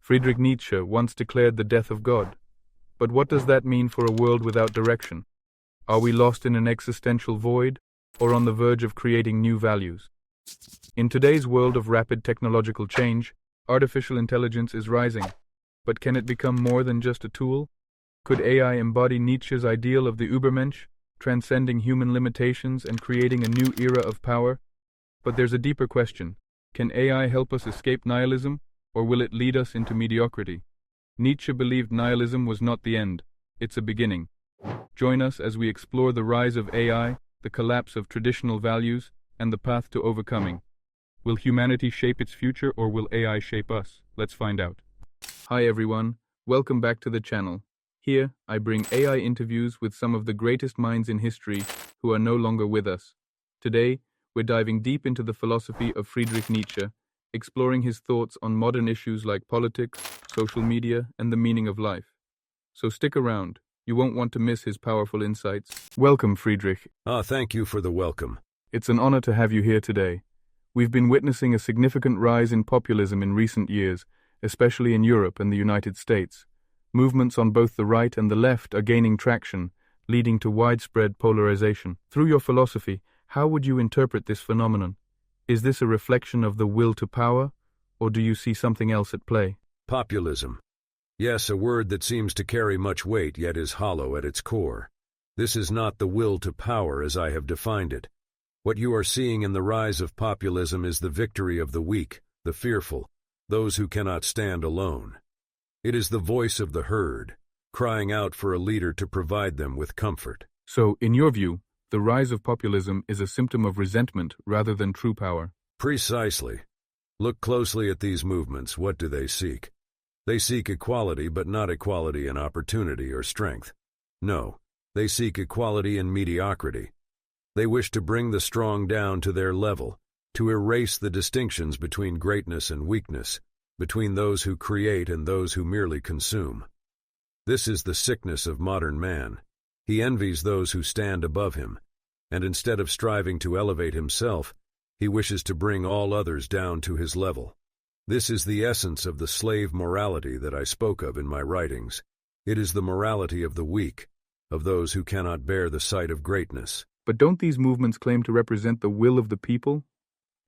Friedrich Nietzsche once declared the death of God. But what does that mean for a world without direction? Are we lost in an existential void, or on the verge of creating new values? In today's world of rapid technological change, artificial intelligence is rising. But can it become more than just a tool? Could AI embody Nietzsche's ideal of the Übermensch, transcending human limitations and creating a new era of power? But there's a deeper question. Can AI help us escape nihilism, or will it lead us into mediocrity? Nietzsche believed nihilism was not the end, it's a beginning. Join us as we explore the rise of AI, the collapse of traditional values, and the path to overcoming. Will humanity shape its future, or will AI shape us? Let's find out. Hi everyone, welcome back to the channel. Here, I bring AI interviews with some of the greatest minds in history who are no longer with us. Today, we're diving deep into the philosophy of Friedrich Nietzsche, exploring his thoughts on modern issues like politics, social media, and the meaning of life. So stick around, you won't want to miss his powerful insights. Welcome, Friedrich. Thank you for the welcome. It's an honor to have you here today. We've been witnessing a significant rise in populism in recent years, especially in Europe and the United States. Movements on both the right and the left are gaining traction, leading to widespread polarization. Through your philosophy, how would you interpret this phenomenon? Is this a reflection of the will to power, or do you see something else at play? Populism. Yes, a word that seems to carry much weight yet is hollow at its core. This is not the will to power as I have defined it. What you are seeing in the rise of populism is the victory of the weak, the fearful, those who cannot stand alone. It is the voice of the herd, crying out for a leader to provide them with comfort. So, in your view, the rise of populism is a symptom of resentment rather than true power. Precisely. Look closely at these movements. What do they seek? They seek equality, but not equality in opportunity or strength. No, they seek equality in mediocrity. They wish to bring the strong down to their level, to erase the distinctions between greatness and weakness, between those who create and those who merely consume. This is the sickness of modern man. He envies those who stand above him, and instead of striving to elevate himself, he wishes to bring all others down to his level. This is the essence of the slave morality that I spoke of in my writings. It is the morality of the weak, of those who cannot bear the sight of greatness. But don't these movements claim to represent the will of the people?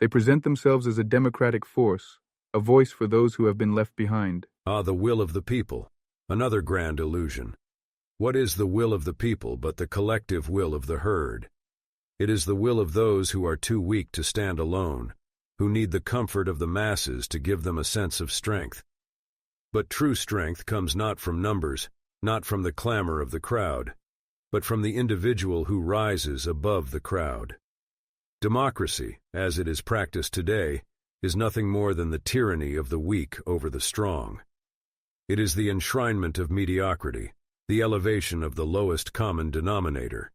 They present themselves as a democratic force, a voice for those who have been left behind. The will of the people. Another grand illusion. What is the will of the people but the collective will of the herd? It is the will of those who are too weak to stand alone, who need the comfort of the masses to give them a sense of strength. But true strength comes not from numbers, not from the clamor of the crowd, but from the individual who rises above the crowd. Democracy, as it is practiced today, is nothing more than the tyranny of the weak over the strong. It is the enshrinement of mediocrity, the elevation of the lowest common denominator.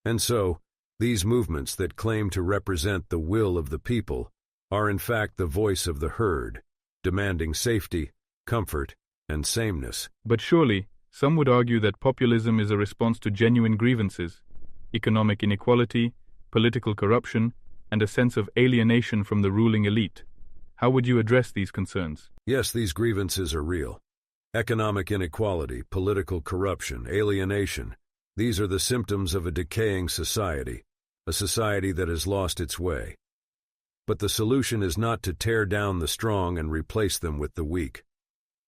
And so, these movements that claim to represent the will of the people are in fact the voice of the herd, demanding safety, comfort, and sameness. But surely, some would argue that populism is a response to genuine grievances, economic inequality, political corruption, and a sense of alienation from the ruling elite. How would you address these concerns? Yes, these grievances are real. Economic inequality, political corruption, alienation, these are the symptoms of a decaying society, a society that has lost its way. But the solution is not to tear down the strong and replace them with the weak.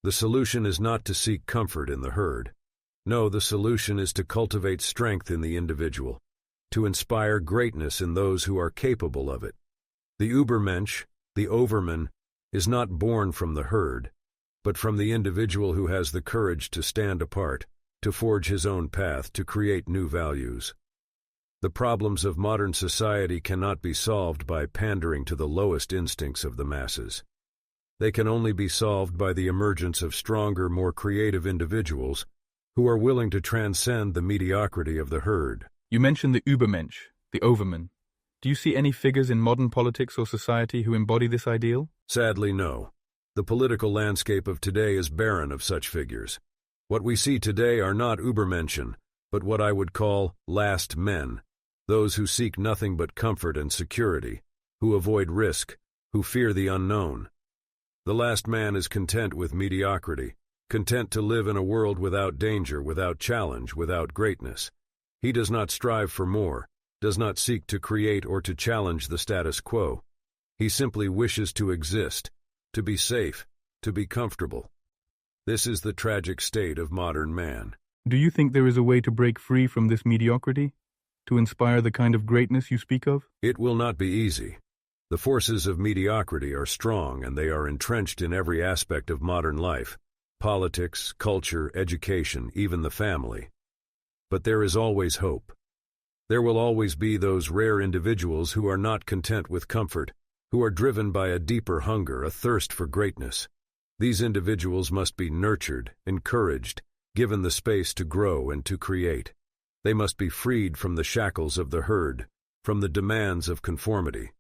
The solution is not to seek comfort in the herd. No, the solution is to cultivate strength in the individual, to inspire greatness in those who are capable of it. The Übermensch, the Overman, is not born from the herd, but from the individual who has the courage to stand apart, to forge his own path, to create new values. The problems of modern society cannot be solved by pandering to the lowest instincts of the masses. They can only be solved by the emergence of stronger, more creative individuals who are willing to transcend the mediocrity of the herd. You mentioned the Übermensch, the Overman. Do you see any figures in modern politics or society who embody this ideal? Sadly, no. The political landscape of today is barren of such figures. What we see today are not Übermenschen, but what I would call last men, those who seek nothing but comfort and security, who avoid risk, who fear the unknown. The last man is content with mediocrity, content to live in a world without danger, without challenge, without greatness. He does not strive for more, does not seek to create or to challenge the status quo. He simply wishes to exist, to be safe, to be comfortable. This is the tragic state of modern man. Do you think there is a way to break free from this mediocrity? To inspire the kind of greatness you speak of? It will not be easy. The forces of mediocrity are strong and they are entrenched in every aspect of modern life: politics, culture, education, even the family. But there is always hope. There will always be those rare individuals who are not content with comfort, who are driven by a deeper hunger, a thirst for greatness. These individuals must be nurtured, encouraged, given the space to grow and to create. They must be freed from the shackles of the herd, from the demands of conformity.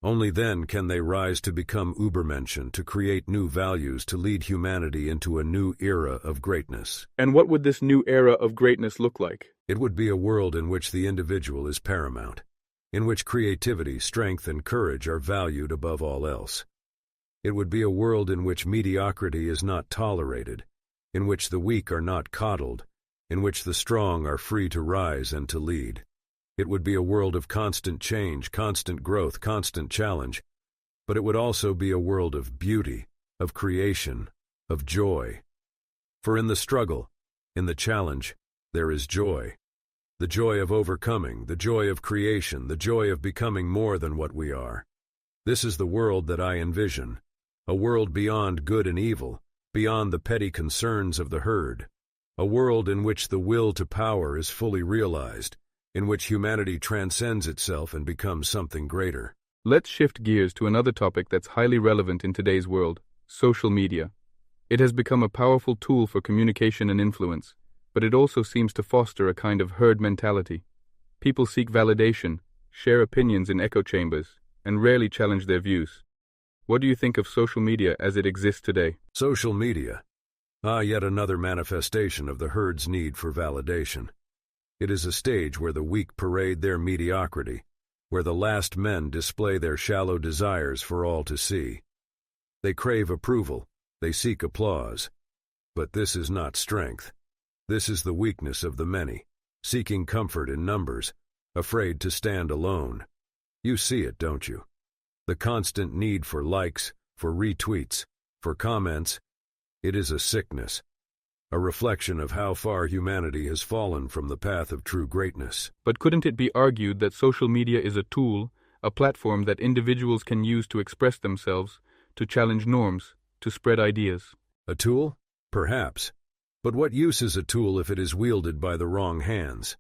Only then can they rise to become Übermenschen, to create new values, to lead humanity into a new era of greatness. And what would this new era of greatness look like? It would be a world in which the individual is paramount, in which creativity, strength, and courage are valued above all else. It would be a world in which mediocrity is not tolerated, in which the weak are not coddled, in which the strong are free to rise and to lead. It would be a world of constant change, constant growth, constant challenge, but it would also be a world of beauty, of creation, of joy. For in the struggle, in the challenge, there is joy. The joy of overcoming, the joy of creation, the joy of becoming more than what we are. This is the world that I envision, a world beyond good and evil, beyond the petty concerns of the herd, a world in which the will to power is fully realized, in which humanity transcends itself and becomes something greater. Let's shift gears to another topic that's highly relevant in today's world: social media. It has become a powerful tool for communication and influence, but it also seems to foster a kind of herd mentality. People seek validation, share opinions in echo chambers, and rarely challenge their views. What do you think of social media as it exists today? Social media. Yet another manifestation of the herd's need for validation. It is a stage where the weak parade their mediocrity, where the last men display their shallow desires for all to see. They crave approval, they seek applause. But this is not strength. This is the weakness of the many, seeking comfort in numbers, afraid to stand alone. You see it, don't you? The constant need for likes, for retweets, for comments. It is a sickness, a reflection of how far humanity has fallen from the path of true greatness. But couldn't it be argued that social media is a tool, a platform that individuals can use to express themselves, to challenge norms, to spread ideas? A tool? Perhaps. But what use is a tool if it is wielded by the wrong hands?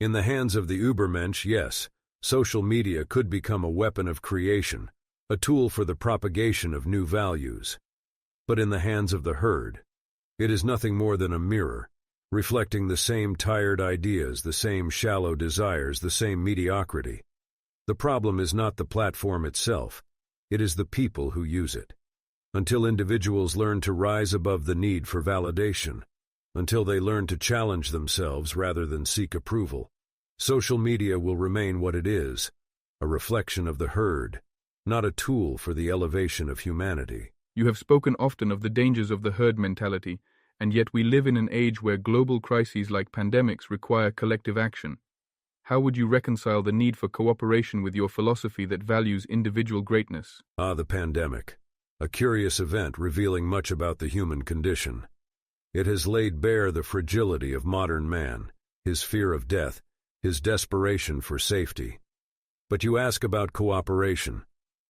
In the hands of the Übermensch, yes, social media could become a weapon of creation, a tool for the propagation of new values. But in the hands of the herd, it is nothing more than a mirror, reflecting the same tired ideas, the same shallow desires, the same mediocrity. The problem is not the platform itself, it is the people who use it. Until individuals learn to rise above the need for validation, until they learn to challenge themselves rather than seek approval, social media will remain what it is, a reflection of the herd, not a tool for the elevation of humanity. You have spoken often of the dangers of the herd mentality, and yet we live in an age where global crises like pandemics require collective action. How would you reconcile the need for cooperation with your philosophy that values individual greatness? The pandemic. A curious event revealing much about the human condition. It has laid bare the fragility of modern man, his fear of death, his desperation for safety. But you ask about cooperation.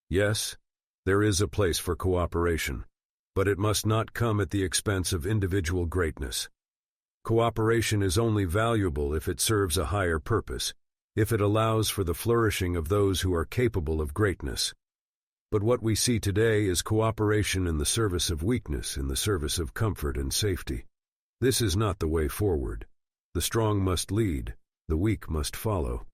Yes, there is a place for cooperation, but it must not come at the expense of individual greatness. Cooperation is only valuable if it serves a higher purpose, if it allows for the flourishing of those who are capable of greatness. But what we see today is cooperation in the service of weakness, in the service of comfort and safety. This is not the way forward. The strong must lead, the weak must follow.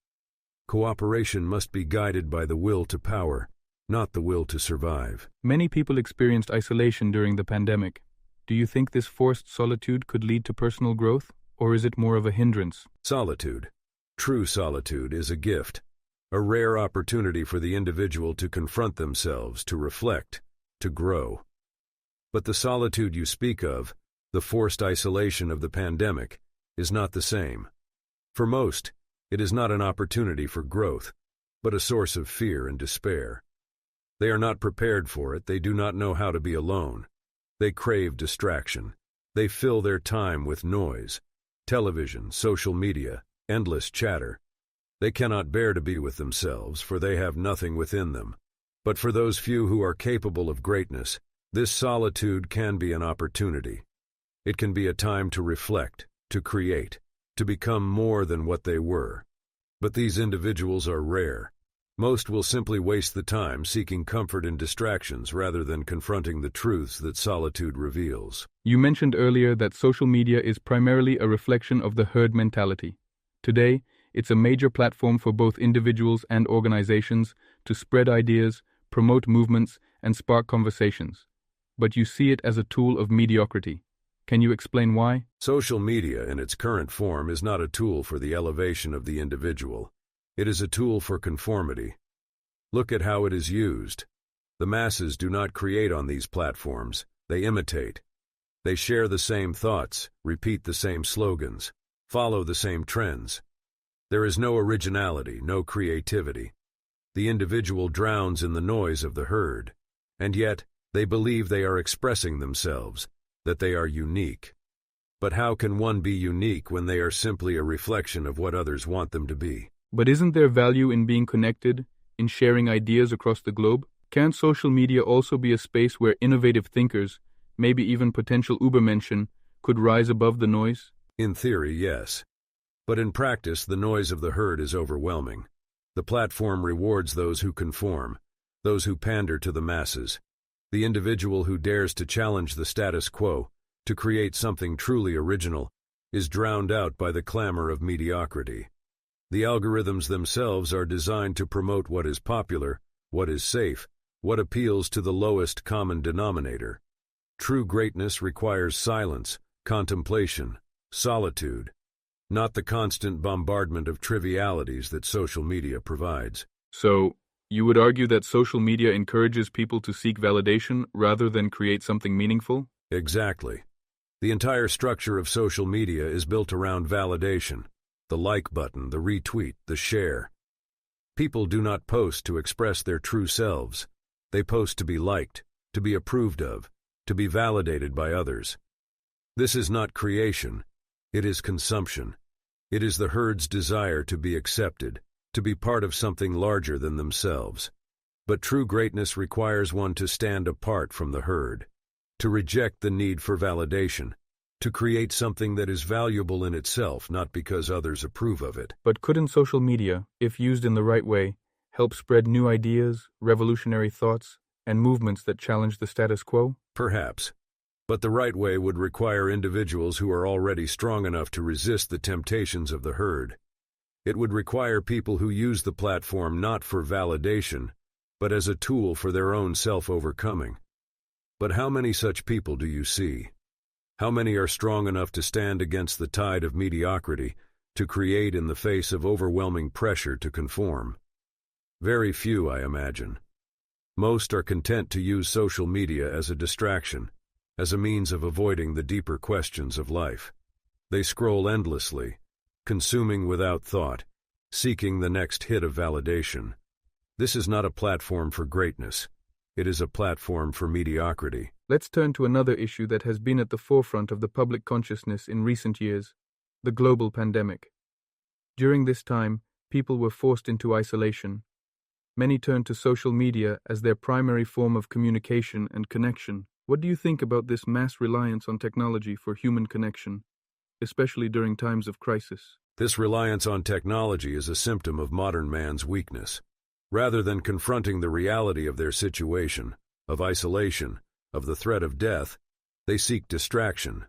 Cooperation must be guided by the will to power, not the will to survive. Many people experienced isolation during the pandemic. Do you think this forced solitude could lead to personal growth, or is it more of a hindrance? Solitude. True solitude is a gift, a rare opportunity for the individual to confront themselves, to reflect, to grow. But the solitude you speak of, the forced isolation of the pandemic, is not the same. For most, it is not an opportunity for growth, but a source of fear and despair. They are not prepared for it, they do not know how to be alone. They crave distraction. They fill their time with noise, television, social media, endless chatter. They cannot bear to be with themselves, for they have nothing within them. But for those few who are capable of greatness, this solitude can be an opportunity. It can be a time to reflect, to create, to become more than what they were. But these individuals are rare. Most will simply waste the time seeking comfort in distractions rather than confronting the truths that solitude reveals. You mentioned earlier that social media is primarily a reflection of the herd mentality. Today, it's a major platform for both individuals and organizations to spread ideas, promote movements, and spark conversations. But you see it as a tool of mediocrity. Can you explain why? Social media in its current form is not a tool for the elevation of the individual. It is a tool for conformity. Look at how it is used. The masses do not create on these platforms, they imitate. They share the same thoughts, repeat the same slogans, follow the same trends. There is no originality, no creativity. The individual drowns in the noise of the herd, and yet they believe they are expressing themselves, that they are unique. But how can one be unique when they are simply a reflection of what others want them to be? But isn't there value in being connected, in sharing ideas across the globe? Can't social media also be a space where innovative thinkers, maybe even potential Übermenschen, could rise above the noise? In theory, yes. But in practice, the noise of the herd is overwhelming. The platform rewards those who conform, those who pander to the masses. The individual who dares to challenge the status quo, to create something truly original, is drowned out by the clamor of mediocrity. The algorithms themselves are designed to promote what is popular, what is safe, what appeals to the lowest common denominator. True greatness requires silence, contemplation, solitude, not the constant bombardment of trivialities that social media provides. So, you would argue that social media encourages people to seek validation rather than create something meaningful? Exactly. The entire structure of social media is built around validation. The like button, the retweet, the share. People do not post to express their true selves. They post to be liked, to be approved of, to be validated by others. This is not creation. It is consumption. It is the herd's desire to be accepted, to be part of something larger than themselves. But true greatness requires one to stand apart from the herd, to reject the need for validation, to create something that is valuable in itself, not because others approve of it. But couldn't social media, if used in the right way, help spread new ideas, revolutionary thoughts, and movements that challenge the status quo? Perhaps. But the right way would require individuals who are already strong enough to resist the temptations of the herd. It would require people who use the platform not for validation, but as a tool for their own self-overcoming. But how many such people do you see? How many are strong enough to stand against the tide of mediocrity, to create in the face of overwhelming pressure to conform? Very few, I imagine. Most are content to use social media as a distraction, as a means of avoiding the deeper questions of life. They scroll endlessly, consuming without thought, seeking the next hit of validation. This is not a platform for greatness. It is a platform for mediocrity. Let's turn to another issue that has been at the forefront of the public consciousness in recent years, the global pandemic. During this time, people were forced into isolation. Many turned to social media as their primary form of communication and connection. What do you think about this mass reliance on technology for human connection, especially during times of crisis? This reliance on technology is a symptom of modern man's weakness. Rather than confronting the reality of their situation, of isolation, of the threat of death, they seek distraction.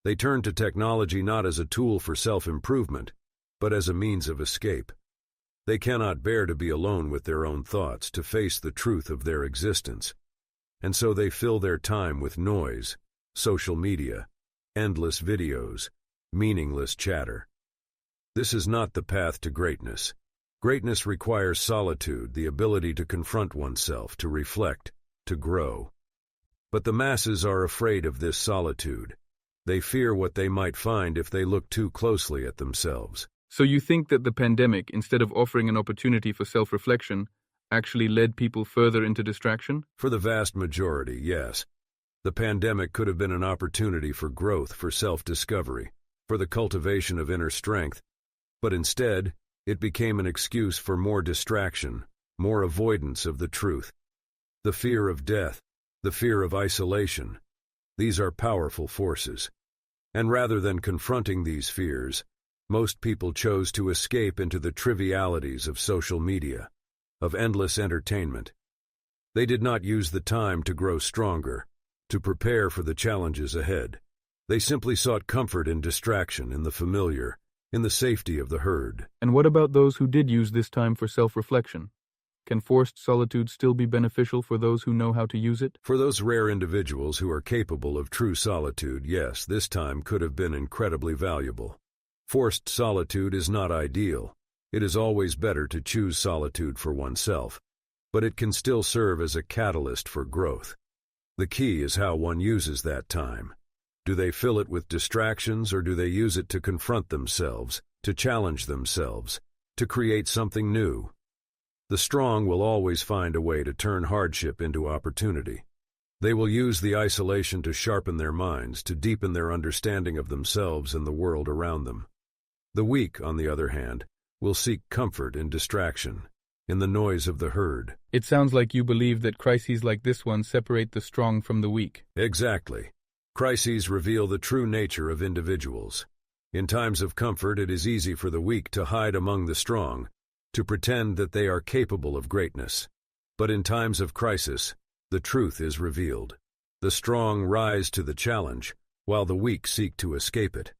They turn to technology not as a tool for self-improvement, but as a means of escape. They cannot bear to be alone with their own thoughts, to face the truth of their existence. And so they fill their time with noise, social media, endless videos, meaningless chatter. This is not the path to greatness. Greatness requires solitude, the ability to confront oneself, to reflect, to grow. But the masses are afraid of this solitude. They fear what they might find if they look too closely at themselves. So you think that the pandemic, instead of offering an opportunity for self-reflection, actually led people further into distraction? For the vast majority, yes. The pandemic could have been an opportunity for growth, for self-discovery, for the cultivation of inner strength, but instead, it became an excuse for more distraction, more avoidance of the truth. The fear of death, the fear of isolation, these are powerful forces. And rather than confronting these fears, most people chose to escape into the trivialities of social media, of endless entertainment. They did not use the time to grow stronger, to prepare for the challenges ahead. They simply sought comfort in distraction, in the familiar, in the safety of the herd. And what about those who did use this time for self-reflection? Can forced solitude still be beneficial for those who know how to use it? For those rare individuals who are capable of true solitude, yes, this time could have been incredibly valuable. Forced solitude is not ideal. It is always better to choose solitude for oneself, but it can still serve as a catalyst for growth. The key is how one uses that time. Do they fill it with distractions, or do they use it to confront themselves, to challenge themselves, to create something new? The strong will always find a way to turn hardship into opportunity. They will use the isolation to sharpen their minds, to deepen their understanding of themselves and the world around them. The weak, on the other hand, will seek comfort in distraction, in the noise of the herd. It sounds like you believe that crises like this one separate the strong from the weak. Exactly. Crises reveal the true nature of individuals. In times of comfort, it is easy for the weak to hide among the strong, to pretend that they are capable of greatness. But in times of crisis, the truth is revealed. The strong rise to the challenge, while the weak seek to escape it.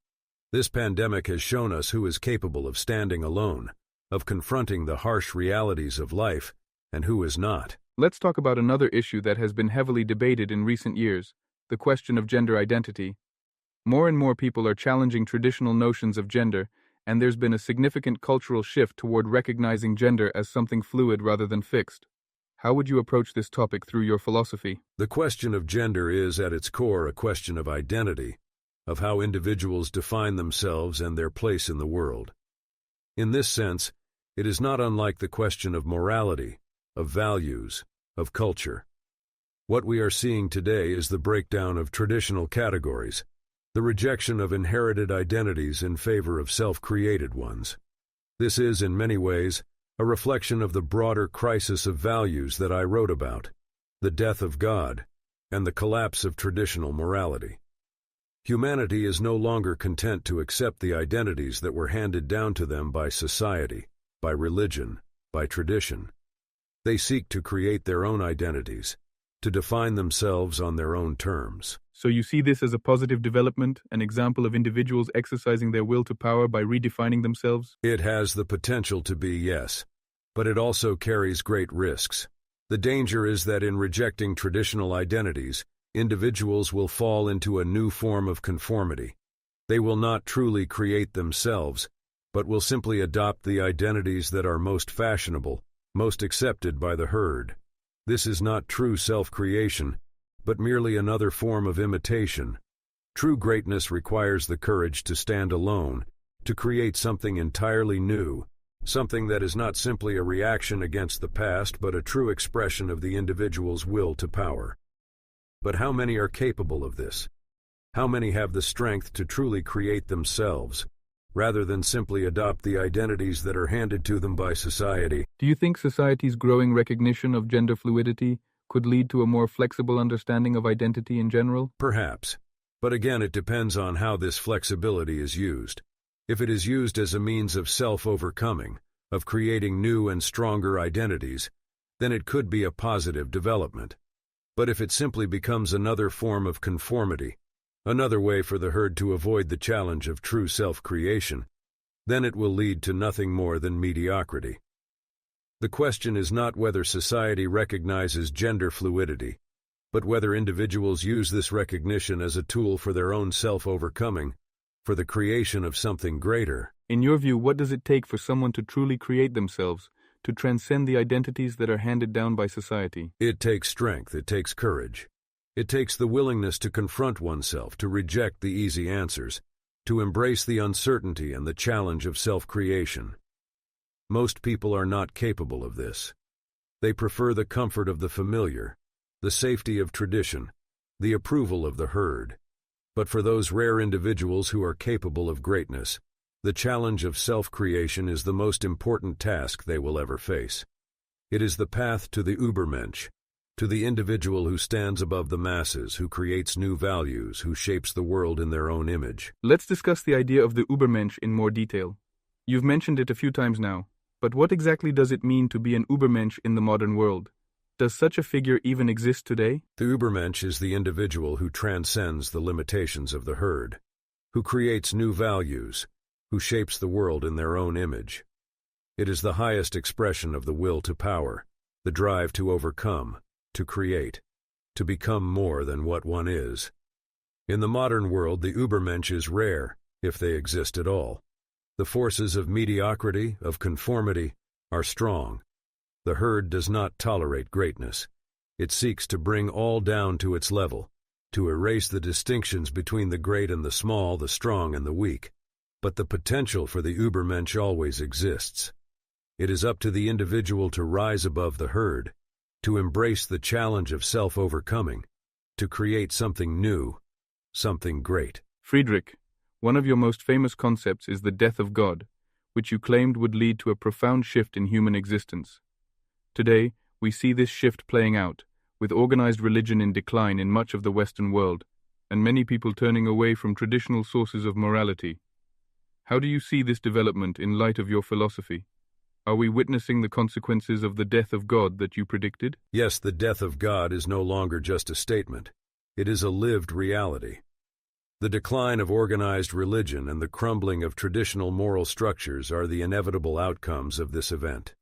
This pandemic has shown us who is capable of standing alone, of confronting the harsh realities of life, and who is not. Let's talk about another issue that has been heavily debated in recent years, the question of gender identity. More and more people are challenging traditional notions of gender, and there's been a significant cultural shift toward recognizing gender as something fluid rather than fixed. How would you approach this topic through your philosophy? The question of gender is, at its core, a question of identity, of how individuals define themselves and their place in the world. In this sense, it is not unlike the question of morality, of values, of culture. What we are seeing today is the breakdown of traditional categories, the rejection of inherited identities in favor of self-created ones. This is, in many ways, a reflection of the broader crisis of values that I wrote about, the death of God, and the collapse of traditional morality. Humanity is no longer content to accept the identities that were handed down to them by society, by religion, by tradition. They seek to create their own identities, to define themselves on their own terms. So you see this as a positive development, an example of individuals exercising their will to power by redefining themselves? It has the potential to be, yes, but it also carries great risks. The danger is that in rejecting traditional identities, individuals will fall into a new form of conformity. They will not truly create themselves, but will simply adopt the identities that are most fashionable, most accepted by the herd. This is not true self-creation, but merely another form of imitation. True greatness requires the courage to stand alone, to create something entirely new, something that is not simply a reaction against the past, but a true expression of the individual's will to power. But how many are capable of this? How many have the strength to truly create themselves, rather than simply adopt the identities that are handed to them by society? Do you think society's growing recognition of gender fluidity could lead to a more flexible understanding of identity in general? Perhaps. But again, it depends on how this flexibility is used. If it is used as a means of self-overcoming, of creating new and stronger identities, then it could be a positive development. But if it simply becomes another form of conformity, another way for the herd to avoid the challenge of true self-creation, then it will lead to nothing more than mediocrity. The question is not whether society recognizes gender fluidity, but whether individuals use this recognition as a tool for their own self-overcoming, for the creation of something greater. In your view, what does it take for someone to truly create themselves, to transcend the identities that are handed down by society? It takes strength, it takes courage. It takes the willingness to confront oneself, to reject the easy answers, to embrace the uncertainty and the challenge of self-creation. Most people are not capable of this. They prefer the comfort of the familiar, the safety of tradition, the approval of the herd. But for those rare individuals who are capable of greatness, the challenge of self-creation is the most important task they will ever face. It is the path to the Übermensch, to the individual who stands above the masses, who creates new values, who shapes the world in their own image. Let's discuss the idea of the Übermensch in more detail. You've mentioned it a few times now, but what exactly does it mean to be an Übermensch in the modern world? Does such a figure even exist today? The Übermensch is the individual who transcends the limitations of the herd, who creates new values, who shapes the world in their own image. It is the highest expression of the will to power, the drive to overcome, to create, to become more than what one is. In the modern world, the Übermensch is rare, if they exist at all. The forces of mediocrity, of conformity, are strong. The herd does not tolerate greatness. It seeks to bring all down to its level, to erase the distinctions between the great and the small, the strong and the weak. But the potential for the Übermensch always exists. It is up to the individual to rise above the herd, to embrace the challenge of self-overcoming, to create something new, something great. Friedrich, one of your most famous concepts is the death of God, which you claimed would lead to a profound shift in human existence. Today, we see this shift playing out, with organized religion in decline in much of the Western world, and many people turning away from traditional sources of morality. How do you see this development in light of your philosophy? Are we witnessing the consequences of the death of God that you predicted? Yes, the death of God is no longer just a statement. It is a lived reality. The decline of organized religion and the crumbling of traditional moral structures are the inevitable outcomes of this event.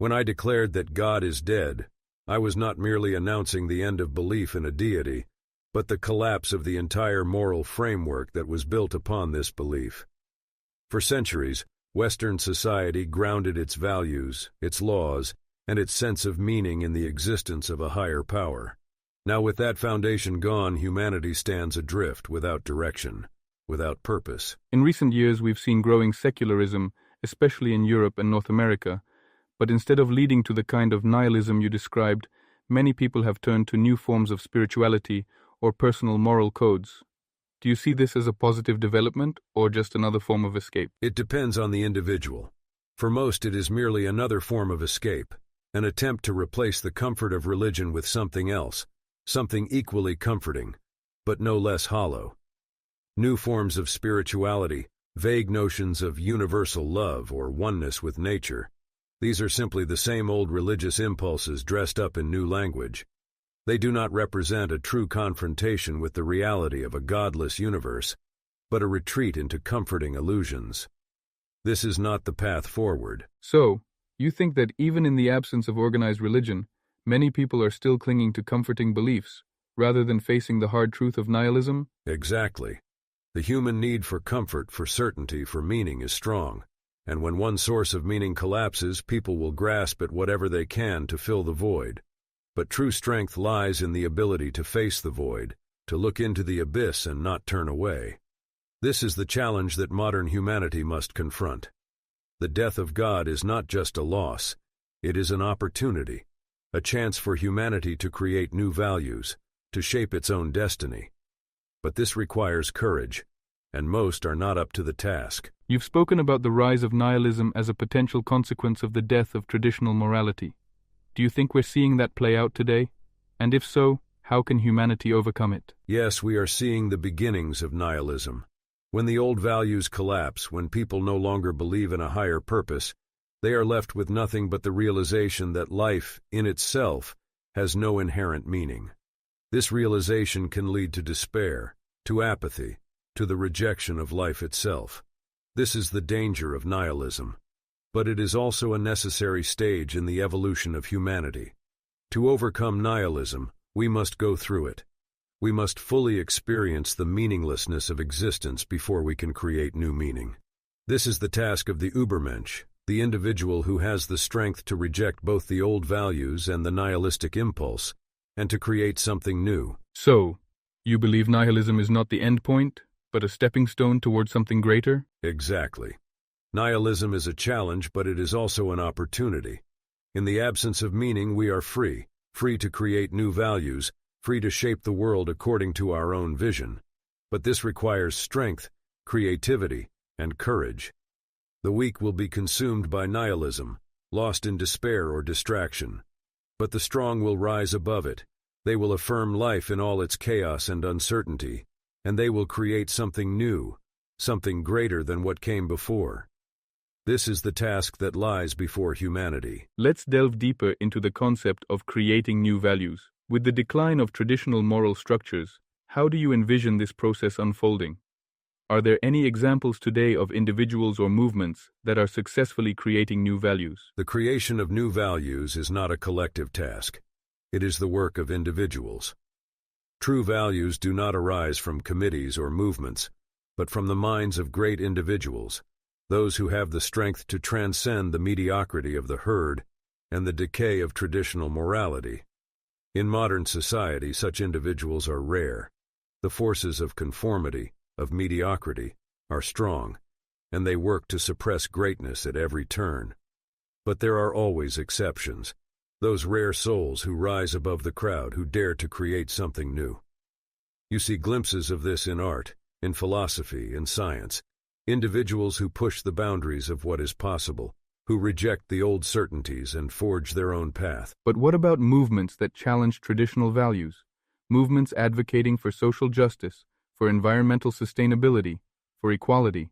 When I declared that God is dead, I was not merely announcing the end of belief in a deity, but the collapse of the entire moral framework that was built upon this belief. For centuries, Western society grounded its values, its laws, and its sense of meaning in the existence of a higher power. Now, with that foundation gone, humanity stands adrift, without direction, without purpose. In recent years, we've seen growing secularism, especially in Europe and North America, but instead of leading to the kind of nihilism you described, many people have turned to new forms of spirituality or personal moral codes. Do you see this as a positive development or just another form of escape? It depends on the individual. For most, it is merely another form of escape, an attempt to replace the comfort of religion with something else, something equally comforting, but no less hollow. New forms of spirituality, vague notions of universal love or oneness with nature, these are simply the same old religious impulses dressed up in new language. They do not represent a true confrontation with the reality of a godless universe, but a retreat into comforting illusions. This is not the path forward. So, you think that even in the absence of organized religion, many people are still clinging to comforting beliefs, rather than facing the hard truth of nihilism? Exactly. The human need for comfort, for certainty, for meaning is strong, and when one source of meaning collapses, people will grasp at whatever they can to fill the void. But true strength lies in the ability to face the void, to look into the abyss and not turn away. This is the challenge that modern humanity must confront. The death of God is not just a loss, it is an opportunity, a chance for humanity to create new values, to shape its own destiny. But this requires courage, and most are not up to the task. You've spoken about the rise of nihilism as a potential consequence of the death of traditional morality. Do you think we're seeing that play out today? And if so, how can humanity overcome it? Yes, we are seeing the beginnings of nihilism. When the old values collapse, when people no longer believe in a higher purpose, they are left with nothing but the realization that life, in itself, has no inherent meaning. This realization can lead to despair, to apathy, to the rejection of life itself. This is the danger of nihilism. But it is also a necessary stage in the evolution of humanity. To overcome nihilism, we must go through it. We must fully experience the meaninglessness of existence before we can create new meaning. This is the task of the Übermensch, the individual who has the strength to reject both the old values and the nihilistic impulse, and to create something new. So, you believe nihilism is not the end point, but a stepping stone towards something greater? Exactly. Nihilism is a challenge, but it is also an opportunity. In the absence of meaning, we are free to create new values, free to shape the world according to our own vision. But this requires strength, creativity, and courage. The weak will be consumed by nihilism, lost in despair or distraction. But the strong will rise above it. They will affirm life in all its chaos and uncertainty, and they will create something new, something greater than what came before. This is the task that lies before humanity. Let's delve deeper into the concept of creating new values. With the decline of traditional moral structures, how do you envision this process unfolding? Are there any examples today of individuals or movements that are successfully creating new values? The creation of new values is not a collective task. It is the work of individuals. True values do not arise from committees or movements, but from the minds of great individuals, those who have the strength to transcend the mediocrity of the herd and the decay of traditional morality. In modern society, such individuals are rare. The forces of conformity, of mediocrity, are strong, and they work to suppress greatness at every turn. But there are always exceptions, those rare souls who rise above the crowd, who dare to create something new. You see glimpses of this in art, in philosophy, in science, individuals who push the boundaries of what is possible, who reject the old certainties and forge their own path. But what about movements that challenge traditional values? Movements advocating for social justice, for environmental sustainability, for equality.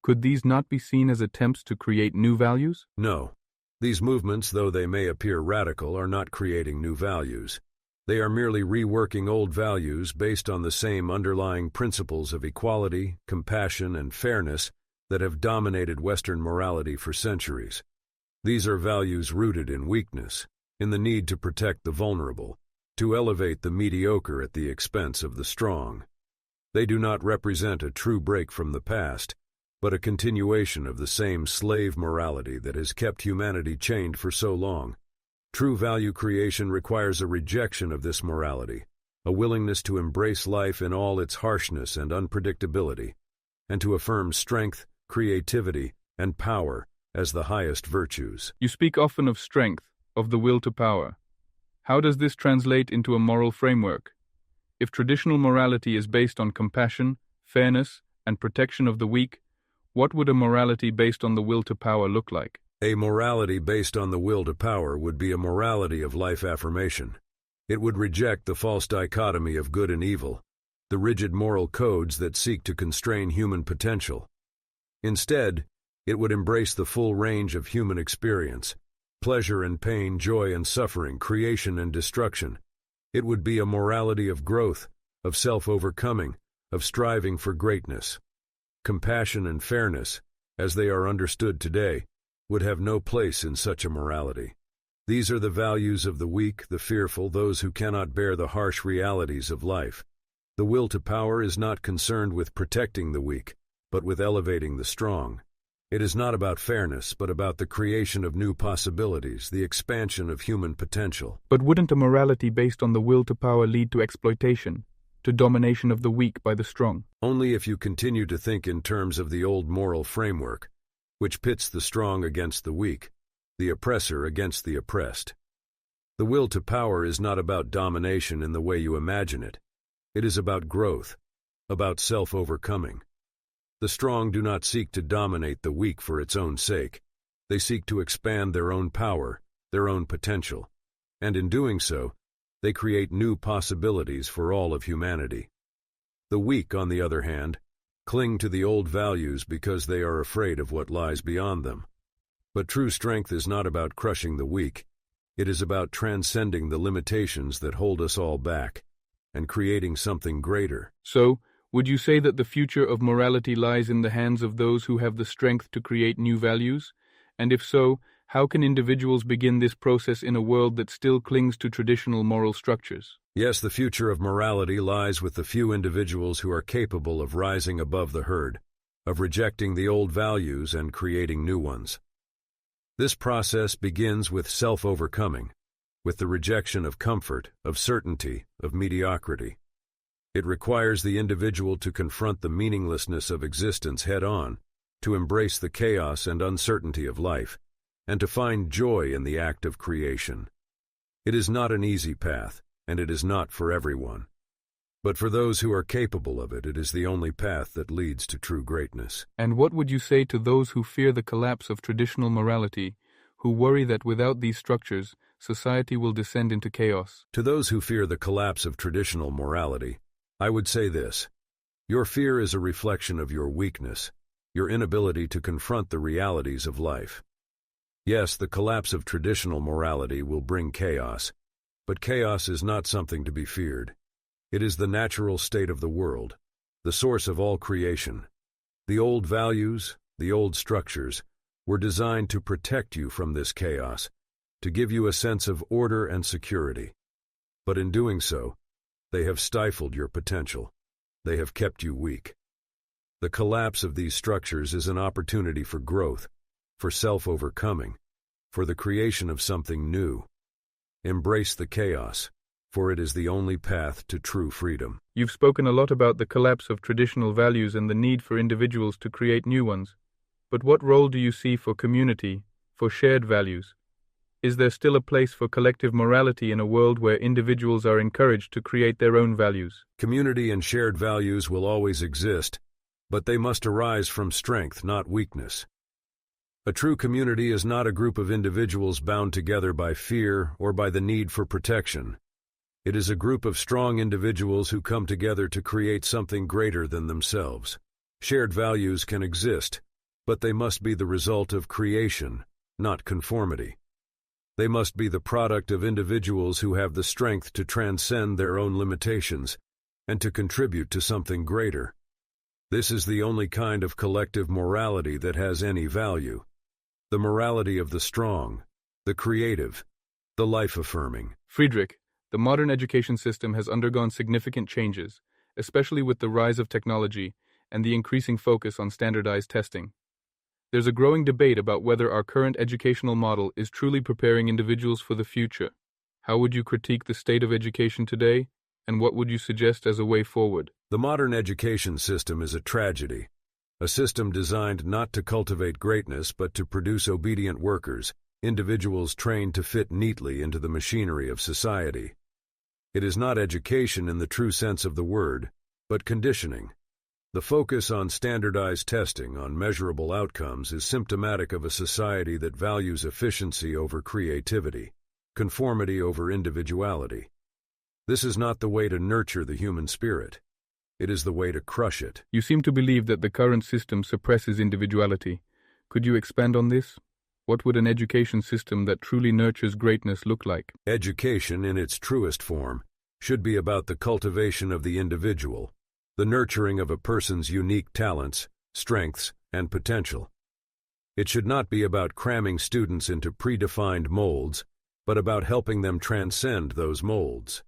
Could these not be seen as attempts to create new values? No. These movements, though they may appear radical, are not creating new values. They are merely reworking old values based on the same underlying principles of equality, compassion, and fairness that have dominated Western morality for centuries. These are values rooted in weakness, in the need to protect the vulnerable, to elevate the mediocre at the expense of the strong. They do not represent a true break from the past, but a continuation of the same slave morality that has kept humanity chained for so long. True value creation requires a rejection of this morality, a willingness to embrace life in all its harshness and unpredictability, and to affirm strength, creativity, and power as the highest virtues. You speak often of strength, of the will to power. How does this translate into a moral framework? If traditional morality is based on compassion, fairness, and protection of the weak, what would a morality based on the will to power look like? A morality based on the will to power would be a morality of life affirmation. It would reject the false dichotomy of good and evil, the rigid moral codes that seek to constrain human potential. Instead, it would embrace the full range of human experience, pleasure and pain, joy and suffering, creation and destruction. It would be a morality of growth, of self-overcoming, of striving for greatness. Compassion and fairness, as they are understood today, would have no place in such a morality. These are the values of the weak, the fearful, those who cannot bear the harsh realities of life. The will to power is not concerned with protecting the weak, but with elevating the strong. It is not about fairness, but about the creation of new possibilities, the expansion of human potential. But wouldn't a morality based on the will to power lead to exploitation, to domination of the weak by the strong? Only if you continue to think in terms of the old moral framework, which pits the strong against the weak, the oppressor against the oppressed. The will to power is not about domination in the way you imagine it. It is about growth, about self-overcoming. The strong do not seek to dominate the weak for its own sake. They seek to expand their own power, their own potential, and in doing so, they create new possibilities for all of humanity. The weak, on the other hand, cling to the old values because they are afraid of what lies beyond them. But true strength is not about crushing the weak. It is about transcending the limitations that hold us all back and creating something greater. So, would you say that the future of morality lies in the hands of those who have the strength to create new values? And if so, how can individuals begin this process in a world that still clings to traditional moral structures? Yes, the future of morality lies with the few individuals who are capable of rising above the herd, of rejecting the old values and creating new ones. This process begins with self-overcoming, with the rejection of comfort, of certainty, of mediocrity. It requires the individual to confront the meaninglessness of existence head-on, to embrace the chaos and uncertainty of life, and to find joy in the act of creation. It is not an easy path, and it is not for everyone. But for those who are capable of it, it is the only path that leads to true greatness. And what would you say to those who fear the collapse of traditional morality, who worry that without these structures, society will descend into chaos? To those who fear the collapse of traditional morality, I would say this: your fear is a reflection of your weakness, your inability to confront the realities of life. Yes, the collapse of traditional morality will bring chaos, but chaos is not something to be feared. It is the natural state of the world, the source of all creation. The old values, the old structures, were designed to protect you from this chaos, to give you a sense of order and security. But in doing so, they have stifled your potential. They have kept you weak. The collapse of these structures is an opportunity for growth, for self-overcoming, for the creation of something new. Embrace the chaos, for it is the only path to true freedom. You've spoken a lot about the collapse of traditional values and the need for individuals to create new ones. But what role do you see for community, for shared values? Is there still a place for collective morality in a world where individuals are encouraged to create their own values? Community and shared values will always exist, but they must arise from strength, not weakness. A true community is not a group of individuals bound together by fear or by the need for protection. It is a group of strong individuals who come together to create something greater than themselves. Shared values can exist, but they must be the result of creation, not conformity. They must be the product of individuals who have the strength to transcend their own limitations and to contribute to something greater. This is the only kind of collective morality that has any value. The morality of the strong, the creative, the life-affirming. Friedrich, the modern education system has undergone significant changes, especially with the rise of technology and the increasing focus on standardized testing. There's a growing debate about whether our current educational model is truly preparing individuals for the future. How would you critique the state of education today, and what would you suggest as a way forward? The modern education system is a tragedy, a system designed not to cultivate greatness but to produce obedient workers, individuals trained to fit neatly into the machinery of society. It is not education in the true sense of the word, but conditioning. The focus on standardized testing, on measurable outcomes, is symptomatic of a society that values efficiency over creativity, conformity over individuality. This is not the way to nurture the human spirit. It is the way to crush it. You seem to believe that the current system suppresses individuality. Could you expand on this? What would an education system that truly nurtures greatness look like? Education, in its truest form, should be about the cultivation of the individual, the nurturing of a person's unique talents, strengths, and potential. It should not be about cramming students into predefined molds, but about helping them transcend those molds.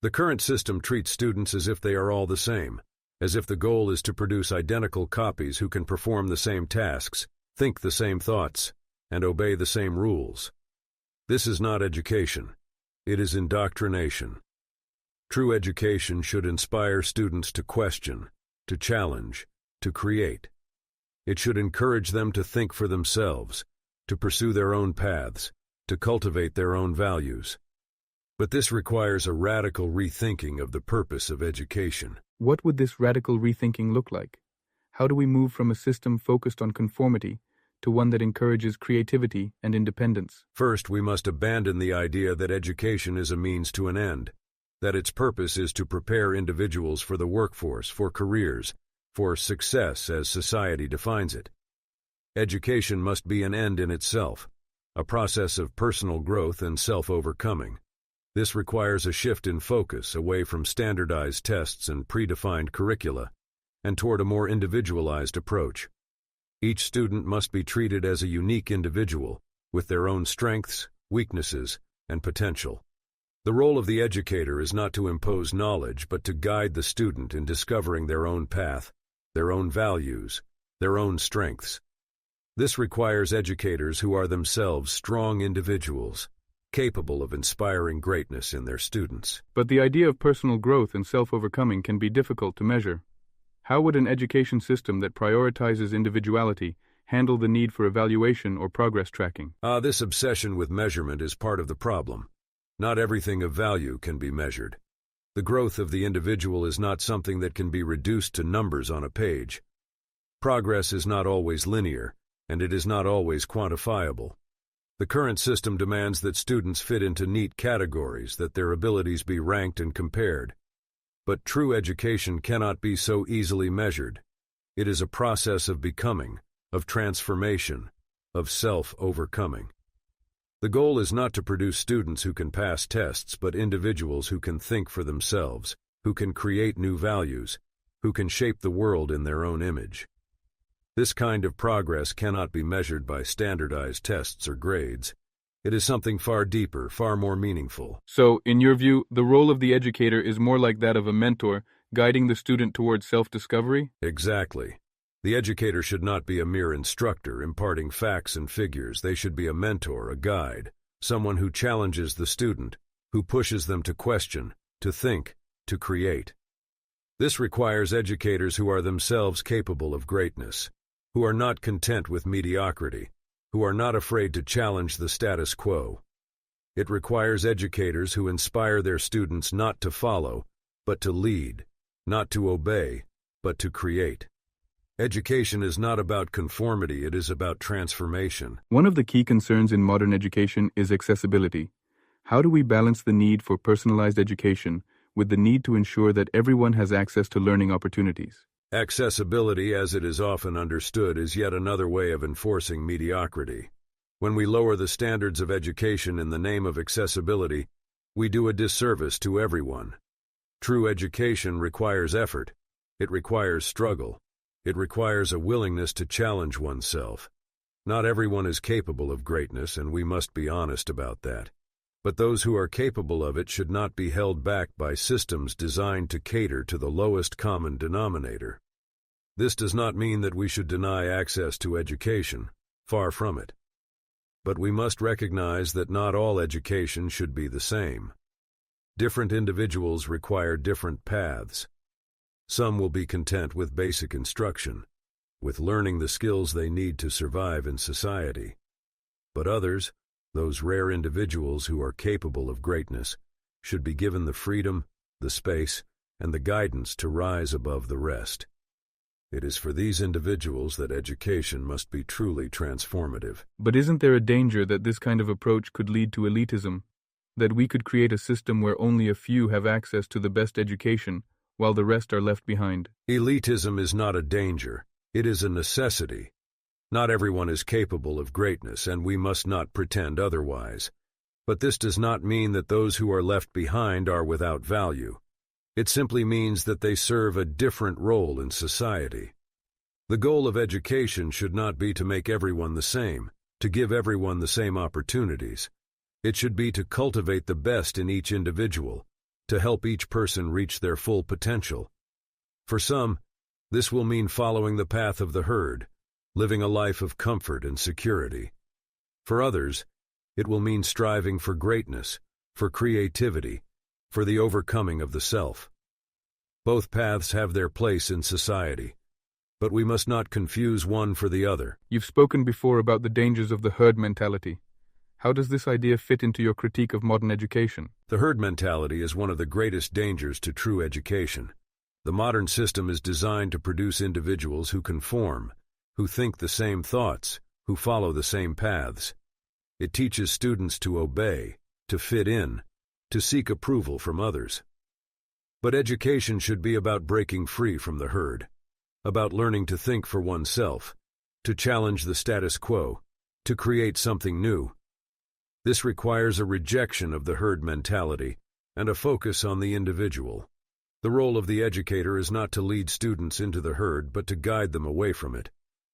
The current system treats students as if they are all the same, as if the goal is to produce identical copies who can perform the same tasks, think the same thoughts, and obey the same rules. This is not education. It is indoctrination. True education should inspire students to question, to challenge, to create. It should encourage them to think for themselves, to pursue their own paths, to cultivate their own values. But this requires a radical rethinking of the purpose of education. What would this radical rethinking look like? How do we move from a system focused on conformity to one that encourages creativity and independence? First, we must abandon the idea that education is a means to an end, that its purpose is to prepare individuals for the workforce, for careers, for success as society defines it. Education must be an end in itself, a process of personal growth and self-overcoming. This requires a shift in focus away from standardized tests and predefined curricula, and toward a more individualized approach. Each student must be treated as a unique individual, with their own strengths, weaknesses, and potential. The role of the educator is not to impose knowledge, but to guide the student in discovering their own path, their own values, their own strengths. This requires educators who are themselves strong individuals, capable of inspiring greatness in their students. But the idea of personal growth and self-overcoming can be difficult to measure. How would an education system that prioritizes individuality handle the need for evaluation or progress tracking? This obsession with measurement is part of the problem. Not everything of value can be measured. The growth of the individual is not something that can be reduced to numbers on a page. Progress is not always linear, and it is not always quantifiable. The current system demands that students fit into neat categories, that their abilities be ranked and compared. But true education cannot be so easily measured. It is a process of becoming, of transformation, of self-overcoming. The goal is not to produce students who can pass tests, but individuals who can think for themselves, who can create new values, who can shape the world in their own image. This kind of progress cannot be measured by standardized tests or grades. It is something far deeper, far more meaningful. So, in your view, the role of the educator is more like that of a mentor, guiding the student towards self-discovery? Exactly. The educator should not be a mere instructor imparting facts and figures. They should be a mentor, a guide, someone who challenges the student, who pushes them to question, to think, to create. This requires educators who are themselves capable of greatness, who are not content with mediocrity, who are not afraid to challenge the status quo. It requires educators who inspire their students not to follow, but to lead, not to obey, but to create. Education is not about conformity, it is about transformation. One of the key concerns in modern education is accessibility. How do we balance the need for personalized education with the need to ensure that everyone has access to learning opportunities? Accessibility, as it is often understood, is yet another way of enforcing mediocrity. When we lower the standards of education in the name of accessibility, we do a disservice to everyone. True education requires effort. It requires struggle. It requires a willingness to challenge oneself. Not everyone is capable of greatness, and we must be honest about that. But those who are capable of it should not be held back by systems designed to cater to the lowest common denominator. This does not mean that we should deny access to education, far from it. But we must recognize that not all education should be the same. Different individuals require different paths. Some will be content with basic instruction, with learning the skills they need to survive in society. But others, those rare individuals who are capable of greatness, should be given the freedom, the space, and the guidance to rise above the rest. It is for these individuals that education must be truly transformative. But isn't there a danger that this kind of approach could lead to elitism? That we could create a system where only a few have access to the best education, while the rest are left behind? Elitism is not a danger, it is a necessity. Not everyone is capable of greatness, and we must not pretend otherwise. But this does not mean that those who are left behind are without value. It simply means that they serve a different role in society. The goal of education should not be to make everyone the same, to give everyone the same opportunities. It should be to cultivate the best in each individual, to help each person reach their full potential. For some, this will mean following the path of the herd, living a life of comfort and security. For others, it will mean striving for greatness, for creativity, for the overcoming of the self. Both paths have their place in society, but we must not confuse one for the other. You've spoken before about the dangers of the herd mentality. How does this idea fit into your critique of modern education? The herd mentality is one of the greatest dangers to true education. The modern system is designed to produce individuals who conform, who think the same thoughts, who follow the same paths. It teaches students to obey, to fit in, to seek approval from others. But education should be about breaking free from the herd, about learning to think for oneself, to challenge the status quo, to create something new. This requires a rejection of the herd mentality and a focus on the individual. The role of the educator is not to lead students into the herd, but to guide them away from it,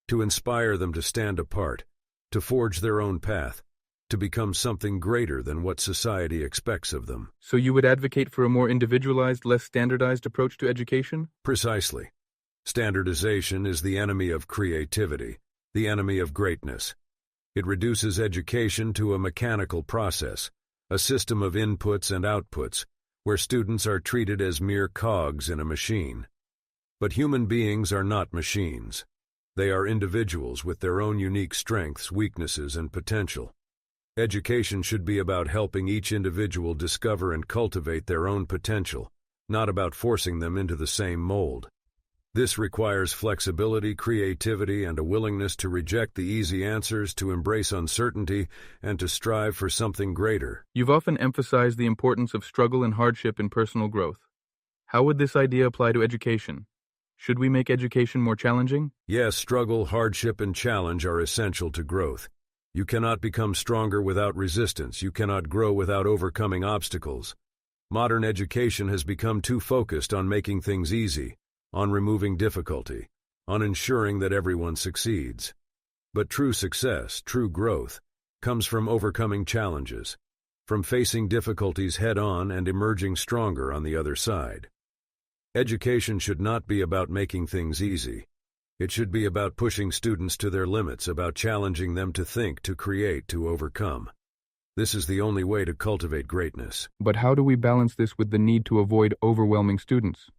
to inspire them to stand apart, to forge their own path, to become something greater than what society expects of them. So you would advocate for a more individualized, less standardized approach to education? Precisely. Standardization is the enemy of creativity, the enemy of greatness. It reduces education to a mechanical process, a system of inputs and outputs, where students are treated as mere cogs in a machine. But human beings are not machines. They are individuals with their own unique strengths, weaknesses, and potential. Education should be about helping each individual discover and cultivate their own potential, not about forcing them into the same mold. This requires flexibility, creativity, and a willingness to reject the easy answers, to embrace uncertainty, and to strive for something greater. You've often emphasized the importance of struggle and hardship in personal growth. How would this idea apply to education? Should we make education more challenging? Yes, struggle, hardship, and challenge are essential to growth. You cannot become stronger without resistance. You cannot grow without overcoming obstacles. Modern education has become too focused on making things easy, on removing difficulty, on ensuring that everyone succeeds. But true success, true growth, comes from overcoming challenges, from facing difficulties head-on and emerging stronger on the other side. Education should not be about making things easy. It should be about pushing students to their limits, about challenging them to think, to create, to overcome. This is the only way to cultivate greatness. But how do we balance this with the need to avoid overwhelming students?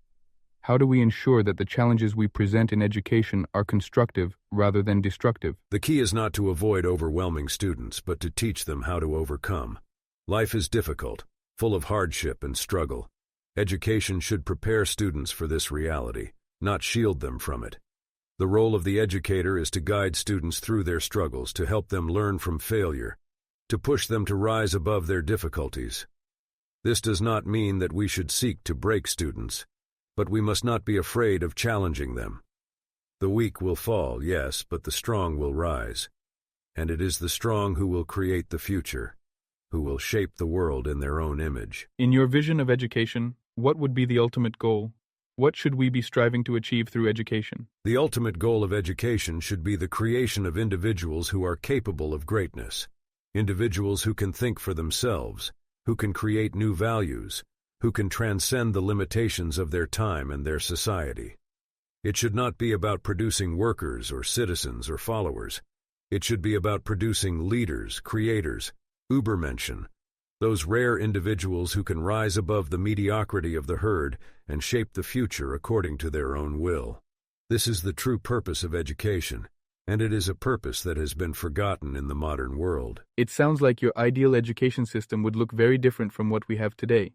How do we ensure that the challenges we present in education are constructive rather than destructive? The key is not to avoid overwhelming students, but to teach them how to overcome. Life is difficult, full of hardship and struggle. Education should prepare students for this reality, not shield them from it. The role of the educator is to guide students through their struggles, to help them learn from failure, to push them to rise above their difficulties. This does not mean that we should seek to break students, but we must not be afraid of challenging them. The weak will fall, yes, but the strong will rise. And it is the strong who will create the future, who will shape the world in their own image. In your vision of education, what would be the ultimate goal? What should we be striving to achieve through education? The ultimate goal of education should be the creation of individuals who are capable of greatness, individuals who can think for themselves, who can create new values, who can transcend the limitations of their time and their society. It should not be about producing workers or citizens or followers. It should be about producing leaders, creators, Übermenschen, those rare individuals who can rise above the mediocrity of the herd and shape the future according to their own will. This is the true purpose of education, and it is a purpose that has been forgotten in the modern world. It sounds like your ideal education system would look very different from what we have today.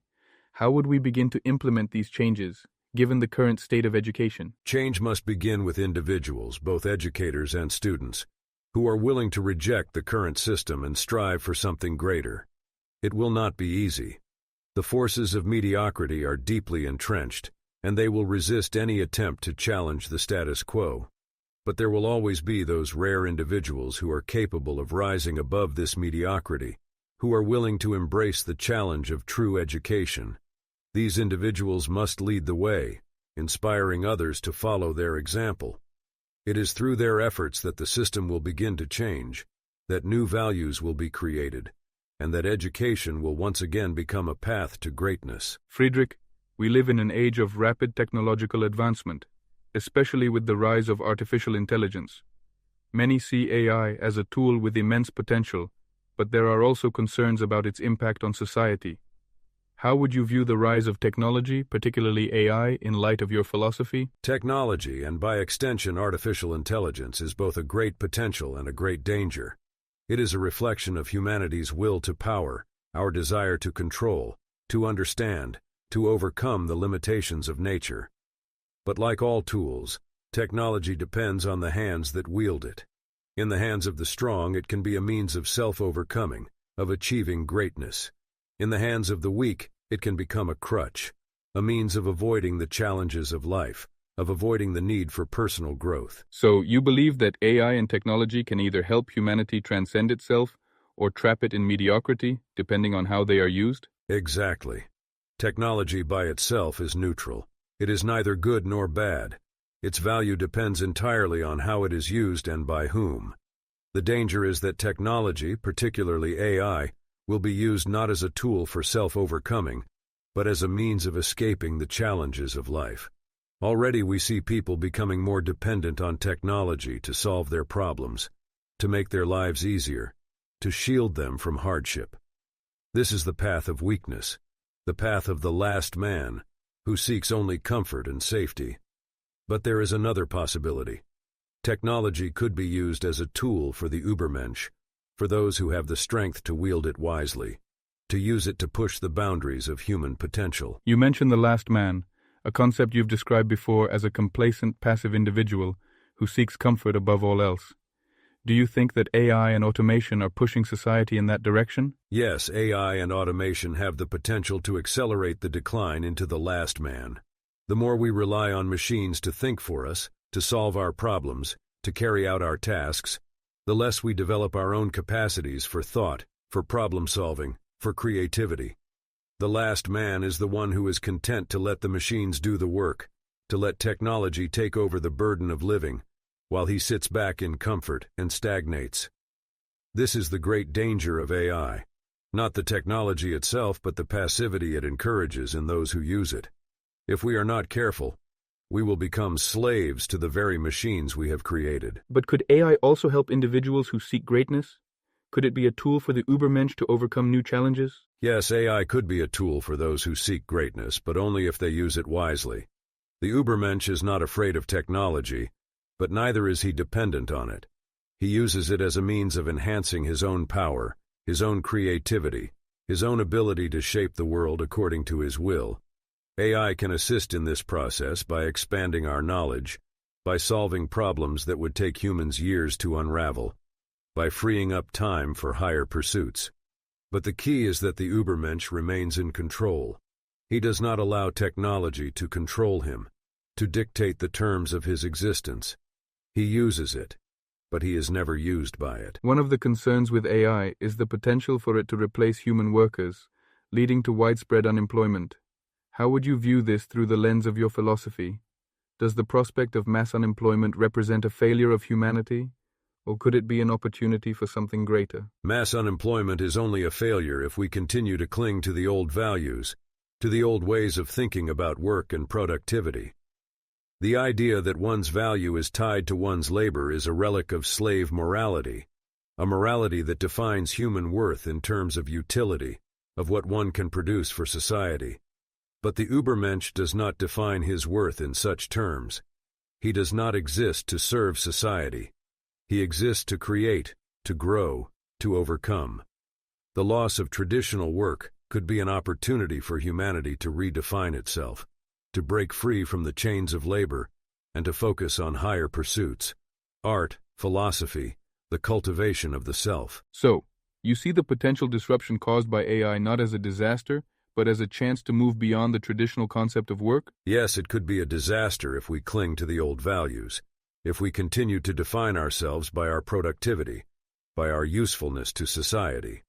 How would we begin to implement these changes, given the current state of education? Change must begin with individuals, both educators and students, who are willing to reject the current system and strive for something greater. It will not be easy. The forces of mediocrity are deeply entrenched, and they will resist any attempt to challenge the status quo. But there will always be those rare individuals who are capable of rising above this mediocrity, who are willing to embrace the challenge of true education. These individuals must lead the way, inspiring others to follow their example. It is through their efforts that the system will begin to change, that new values will be created, and that education will once again become a path to greatness. Friedrich, we live in an age of rapid technological advancement, especially with the rise of artificial intelligence. Many see AI as a tool with immense potential, but there are also concerns about its impact on society. How would you view the rise of technology, particularly AI, in light of your philosophy? Technology, and by extension artificial intelligence, is both a great potential and a great danger. It is a reflection of humanity's will to power, our desire to control, to understand, to overcome the limitations of nature. But like all tools, technology depends on the hands that wield it. In the hands of the strong, it can be a means of self-overcoming, of achieving greatness. In the hands of the weak, it can become a crutch, a means of avoiding the challenges of life, of avoiding the need for personal growth. So you believe that AI and technology can either help humanity transcend itself or trap it in mediocrity, depending on how they are used? Exactly. Technology by itself is neutral. It is neither good nor bad. Its value depends entirely on how it is used and by whom. The danger is that technology, particularly AI, will be used not as a tool for self-overcoming, but as a means of escaping the challenges of life. Already we see people becoming more dependent on technology to solve their problems, to make their lives easier, to shield them from hardship. This is the path of weakness, the path of the last man, who seeks only comfort and safety. But there is another possibility. Technology could be used as a tool for the Übermensch, for those who have the strength to wield it wisely, to use it to push the boundaries of human potential. You mentioned the last man, a concept you've described before as a complacent, passive individual who seeks comfort above all else. Do you think that AI and automation are pushing society in that direction? Yes, AI and automation have the potential to accelerate the decline into the last man. The more we rely on machines to think for us, to solve our problems, to carry out our tasks, the less we develop our own capacities for thought, for problem solving, for creativity. The last man is the one who is content to let the machines do the work, to let technology take over the burden of living, while he sits back in comfort and stagnates. This is the great danger of AI. Not the technology itself, but the passivity it encourages in those who use it. If we are not careful, we will become slaves to the very machines we have created. But could AI also help individuals who seek greatness? Could it be a tool for the Übermensch to overcome new challenges? Yes, AI could be a tool for those who seek greatness, but only if they use it wisely. The Übermensch is not afraid of technology, but neither is he dependent on it. He uses it as a means of enhancing his own power, his own creativity, his own ability to shape the world according to his will. AI can assist in this process by expanding our knowledge, by solving problems that would take humans years to unravel, by freeing up time for higher pursuits. But the key is that the Übermensch remains in control. He does not allow technology to control him, to dictate the terms of his existence. He uses it, but he is never used by it. One of the concerns with AI is the potential for it to replace human workers, leading to widespread unemployment. How would you view this through the lens of your philosophy? Does the prospect of mass unemployment represent a failure of humanity, or could it be an opportunity for something greater? Mass unemployment is only a failure if we continue to cling to the old values, to the old ways of thinking about work and productivity. The idea that one's value is tied to one's labor is a relic of slave morality, a morality that defines human worth in terms of utility, of what one can produce for society. But the Übermensch does not define his worth in such terms. He does not exist to serve society. He exists to create, to grow, to overcome. The loss of traditional work could be an opportunity for humanity to redefine itself, to break free from the chains of labor, and to focus on higher pursuits: art, philosophy, the cultivation of the self. So, you see the potential disruption caused by AI not as a disaster, but as a chance to move beyond the traditional concept of work? Yes, it could be a disaster if we cling to the old values, if we continue to define ourselves by our productivity, by our usefulness to society.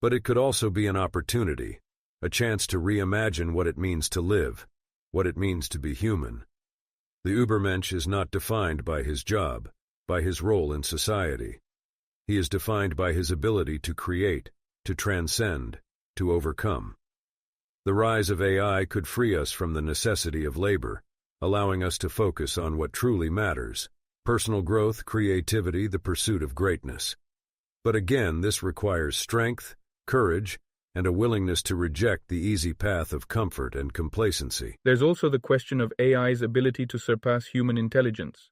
But it could also be an opportunity, a chance to reimagine what it means to live, what it means to be human. The Übermensch is not defined by his job, by his role in society. He is defined by his ability to create, to transcend, to overcome. The rise of AI could free us from the necessity of labor, allowing us to focus on what truly matters: personal growth, creativity, the pursuit of greatness. But again, this requires strength, courage, and a willingness to reject the easy path of comfort and complacency. There's also the question of AI's ability to surpass human intelligence.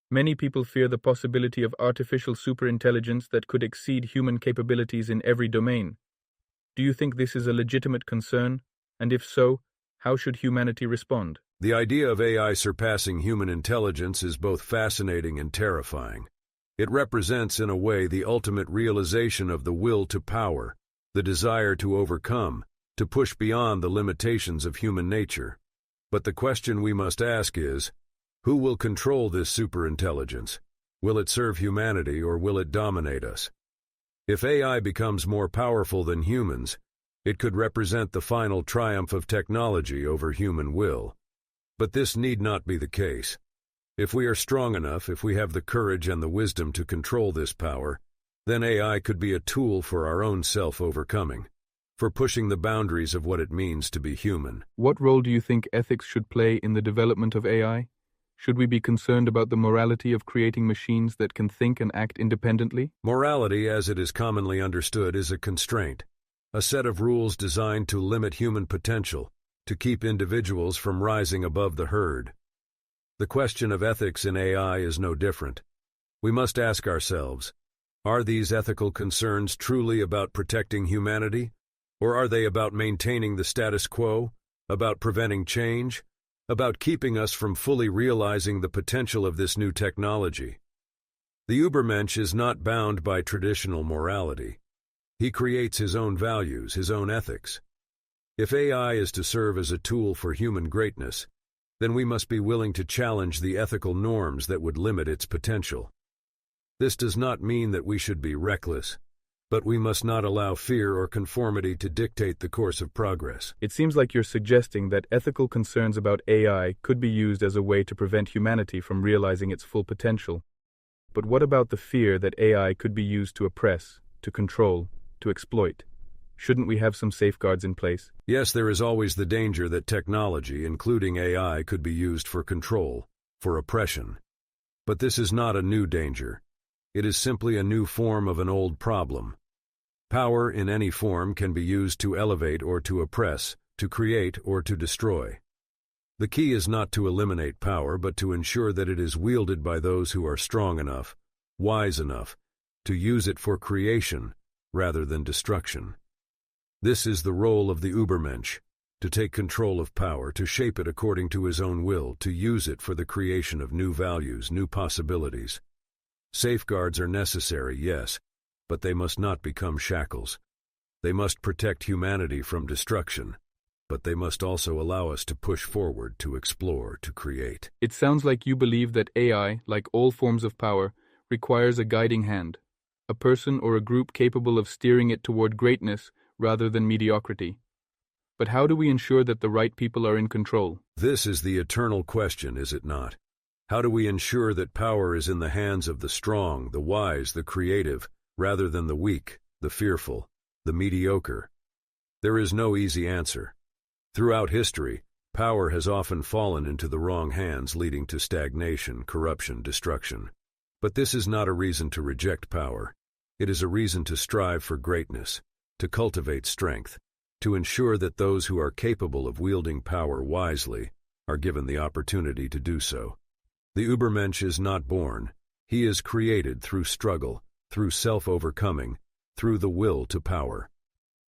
Many people fear the possibility of artificial superintelligence that could exceed human capabilities in every domain. Do you think this is a legitimate concern? And if so, how should humanity respond? The idea of AI surpassing human intelligence is both fascinating and terrifying. It represents, in a way, the ultimate realization of the will to power, the desire to overcome, to push beyond the limitations of human nature. But the question we must ask is, who will control this superintelligence? Will it serve humanity, or will it dominate us? If AI becomes more powerful than humans, it could represent the final triumph of technology over human will. But this need not be the case. If we are strong enough, if we have the courage and the wisdom to control this power, then AI could be a tool for our own self-overcoming, for pushing the boundaries of what it means to be human. What role do you think ethics should play in the development of AI? Should we be concerned about the morality of creating machines that can think and act independently? Morality, as it is commonly understood, is a constraint a set of rules designed to limit human potential, to keep individuals from rising above the herd. The question of ethics in AI is no different. We must ask ourselves, are these ethical concerns truly about protecting humanity? Or are they about maintaining the status quo, about preventing change, about keeping us from fully realizing the potential of this new technology? The Übermensch is not bound by traditional morality. He creates his own values, his own ethics. If AI is to serve as a tool for human greatness, then we must be willing to challenge the ethical norms that would limit its potential. This does not mean that we should be reckless, but we must not allow fear or conformity to dictate the course of progress. It seems like you're suggesting that ethical concerns about AI could be used as a way to prevent humanity from realizing its full potential. But what about the fear that AI could be used to oppress, to control, to exploit? Shouldn't we have some safeguards in place? Yes, there is always the danger that technology, including AI, could be used for control, for oppression. But this is not a new danger. It is simply a new form of an old problem. Power in any form can be used to elevate or to oppress, to create or to destroy. The key is not to eliminate power, but to ensure that it is wielded by those who are strong enough, wise enough, to use it for creation rather than destruction. This is the role of the Übermensch, to take control of power, to shape it according to his own will, to use it for the creation of new values, new possibilities. Safeguards are necessary, yes, but they must not become shackles. They must protect humanity from destruction, but they must also allow us to push forward, to explore, to create. It sounds like you believe that AI, like all forms of power, requires a guiding hand, a person or a group capable of steering it toward greatness rather than mediocrity. But how do we ensure that the right people are in control? This is the eternal question, is it not? How do we ensure that power is in the hands of the strong, the wise, the creative, rather than the weak, the fearful, the mediocre? There is no easy answer. Throughout history, power has often fallen into the wrong hands, leading to stagnation, corruption, destruction. But this is not a reason to reject power. It is a reason to strive for greatness, to cultivate strength, to ensure that those who are capable of wielding power wisely are given the opportunity to do so. The Übermensch is not born. He is created through struggle, through self-overcoming, through the will to power.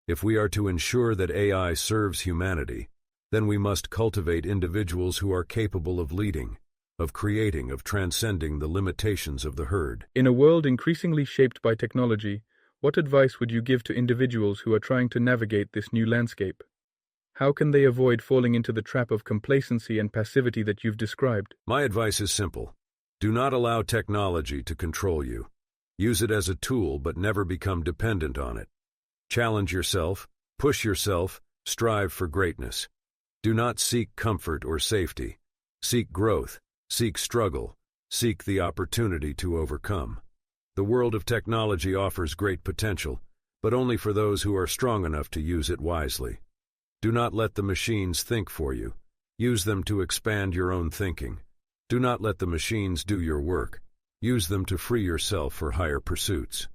If we are to ensure that AI serves humanity, then we must cultivate individuals who are capable of leading, of creating, of transcending the limitations of the herd. In a world increasingly shaped by technology, what advice would you give to individuals who are trying to navigate this new landscape? How can they avoid falling into the trap of complacency and passivity that you've described? My advice is simple. Do not allow technology to control you. Use it as a tool, but never become dependent on it. Challenge yourself, push yourself, strive for greatness. Do not seek comfort or safety. Seek growth, seek struggle, seek the opportunity to overcome. The world of technology offers great potential, but only for those who are strong enough to use it wisely. Do not let the machines think for you. Use them to expand your own thinking. Do not let the machines do your work. Use them to free yourself for higher pursuits.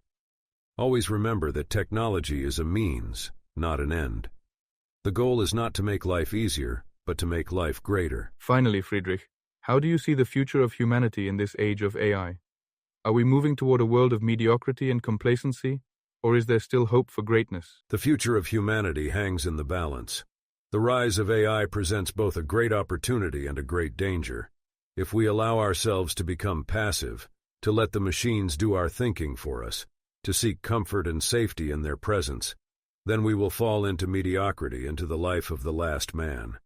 Always remember that technology is a means, not an end. The goal is not to make life easier, but to make life greater. Finally, Friedrich, how do you see the future of humanity in this age of AI? Are we moving toward a world of mediocrity and complacency, or is there still hope for greatness? The future of humanity hangs in the balance. The rise of AI presents both a great opportunity and a great danger. If we allow ourselves to become passive, to let the machines do our thinking for us, to seek comfort and safety in their presence, then we will fall into mediocrity, into the life of the last man.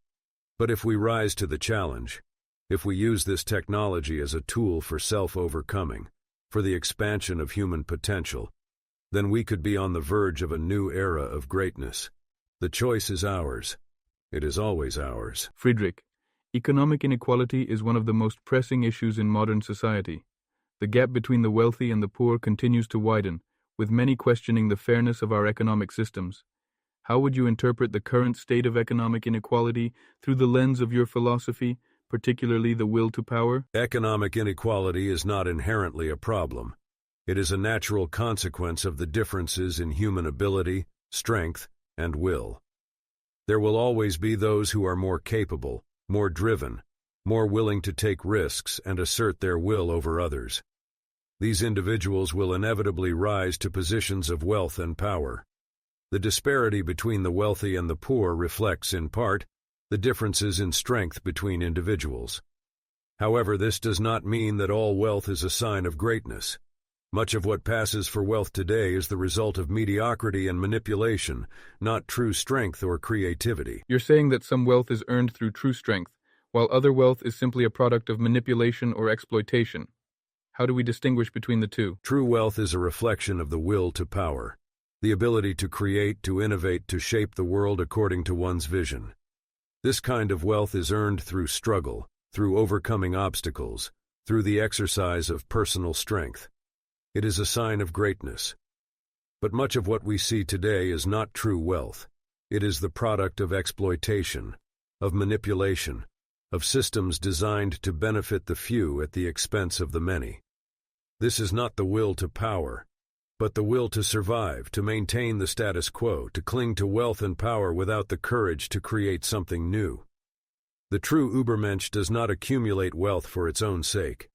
But if we rise to the challenge, if we use this technology as a tool for self-overcoming, for the expansion of human potential, then we could be on the verge of a new era of greatness. The choice is ours. It is always ours. Friedrich, economic inequality is one of the most pressing issues in modern society. The gap between the wealthy and the poor continues to widen, with many questioning the fairness of our economic systems. How would you interpret the current state of economic inequality through the lens of your philosophy, particularly the will to power? Economic inequality is not inherently a problem. It is a natural consequence of the differences in human ability, strength, and will. There will always be those who are more capable, more driven, more willing to take risks and assert their will over others. These individuals will inevitably rise to positions of wealth and power. The disparity between the wealthy and the poor reflects, in part, the differences in strength between individuals. However, this does not mean that all wealth is a sign of greatness. Much of what passes for wealth today is the result of mediocrity and manipulation, not true strength or creativity. You're saying that some wealth is earned through true strength, while other wealth is simply a product of manipulation or exploitation. How do we distinguish between the two? True wealth is a reflection of the will to power, the ability to create, to innovate, to shape the world according to one's vision. This kind of wealth is earned through struggle, through overcoming obstacles, through the exercise of personal strength. It is a sign of greatness. But much of what we see today is not true wealth. It is the product of exploitation, of manipulation, of systems designed to benefit the few at the expense of the many. This is not the will to power, but the will to survive, to maintain the status quo, to cling to wealth and power without the courage to create something new. The true Übermensch does not accumulate wealth for its own sake.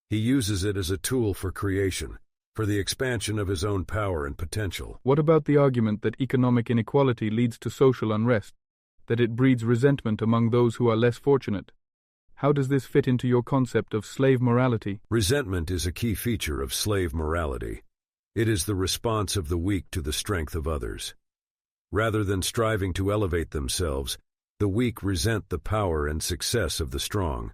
He uses it as a tool for creation, for the expansion of his own power and potential. What about the argument that economic inequality leads to social unrest, that it breeds resentment among those who are less fortunate? How does this fit into your concept of slave morality? Resentment is a key feature of slave morality. It is the response of the weak to the strength of others. Rather than striving to elevate themselves, the weak resent the power and success of the strong.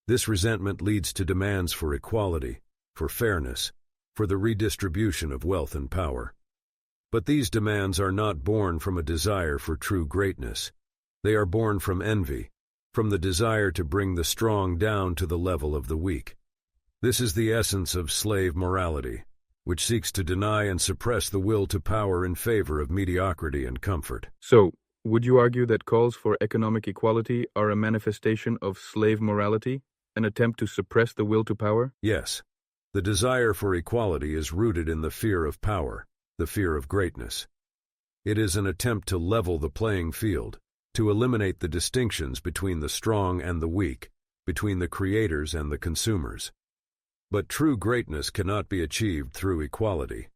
This resentment leads to demands for equality, for fairness, for the redistribution of wealth and power. But these demands are not born from a desire for true greatness. They are born from envy, from the desire to bring the strong down to the level of the weak. This is the essence of slave morality, which seeks to deny and suppress the will to power in favor of mediocrity and comfort. So, would you argue that calls for economic equality are a manifestation of slave morality, an attempt to suppress the will to power? Yes. The desire for equality is rooted in the fear of power, the fear of greatness. It is an attempt to level the playing field, to eliminate the distinctions between the strong and the weak, between the creators and the consumers. But true greatness cannot be achieved through equality.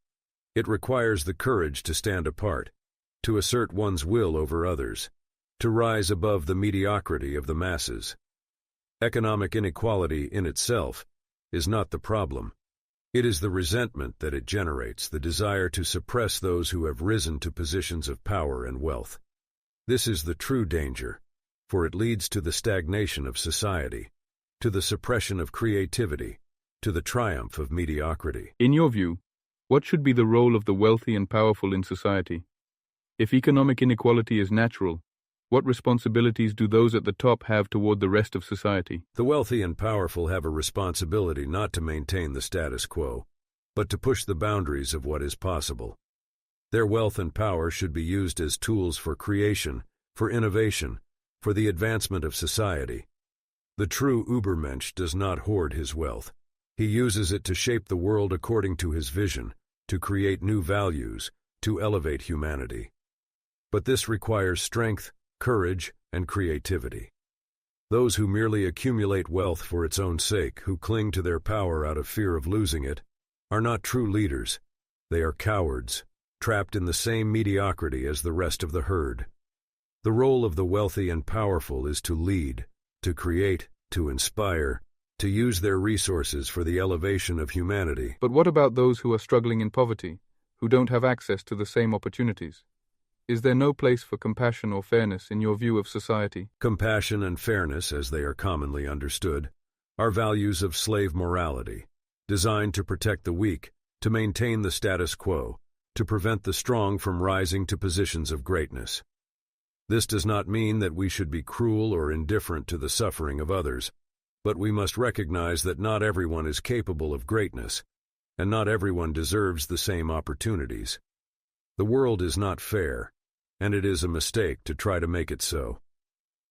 It requires the courage to stand apart, to assert one's will over others, to rise above the mediocrity of the masses. Economic inequality in itself is not the problem. It is the resentment that it generates, the desire to suppress those who have risen to positions of power and wealth. This is the true danger, for it leads to the stagnation of society, to the suppression of creativity, to the triumph of mediocrity. In your view, what should be the role of the wealthy and powerful in society? If economic inequality is natural, what responsibilities do those at the top have toward the rest of society? The wealthy and powerful have a responsibility not to maintain the status quo, but to push the boundaries of what is possible. Their wealth and power should be used as tools for creation, for innovation, for the advancement of society. The true Übermensch does not hoard his wealth. He uses it to shape the world according to his vision, to create new values, to elevate humanity. But this requires strength, courage, and creativity. Those who merely accumulate wealth for its own sake, who cling to their power out of fear of losing it, are not true leaders. They are cowards, trapped in the same mediocrity as the rest of the herd. The role of the wealthy and powerful is to lead, to create, to inspire, to use their resources for the elevation of humanity. But what about those who are struggling in poverty, who don't have access to the same opportunities? Is there no place for compassion or fairness in your view of society? Compassion and fairness, as they are commonly understood, are values of slave morality, designed to protect the weak, to maintain the status quo, to prevent the strong from rising to positions of greatness. This does not mean that we should be cruel or indifferent to the suffering of others, but we must recognize that not everyone is capable of greatness, and not everyone deserves the same opportunities. The world is not fair, and it is a mistake to try to make it so.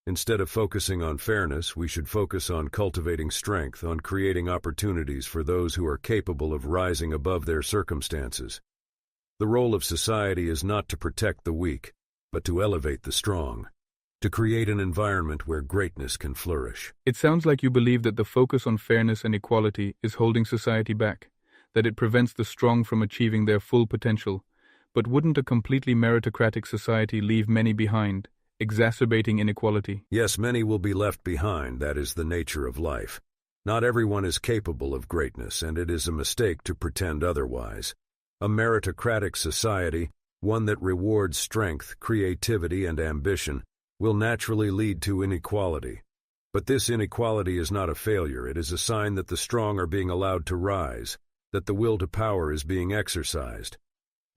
Instead of focusing on fairness, we should focus on cultivating strength, on creating opportunities for those who are capable of rising above their circumstances. The role of society is not to protect the weak, but to elevate the strong, to create an environment where greatness can flourish. It sounds like you believe that the focus on fairness and equality is holding society back, that it prevents the strong from achieving their full potential. But wouldn't a completely meritocratic society leave many behind, exacerbating inequality? Yes, many will be left behind. That is the nature of life. Not everyone is capable of greatness, and it is a mistake to pretend otherwise. A meritocratic society, one that rewards strength, creativity, and ambition, will naturally lead to inequality. But this inequality is not a failure. It is a sign that the strong are being allowed to rise, that the will to power is being exercised.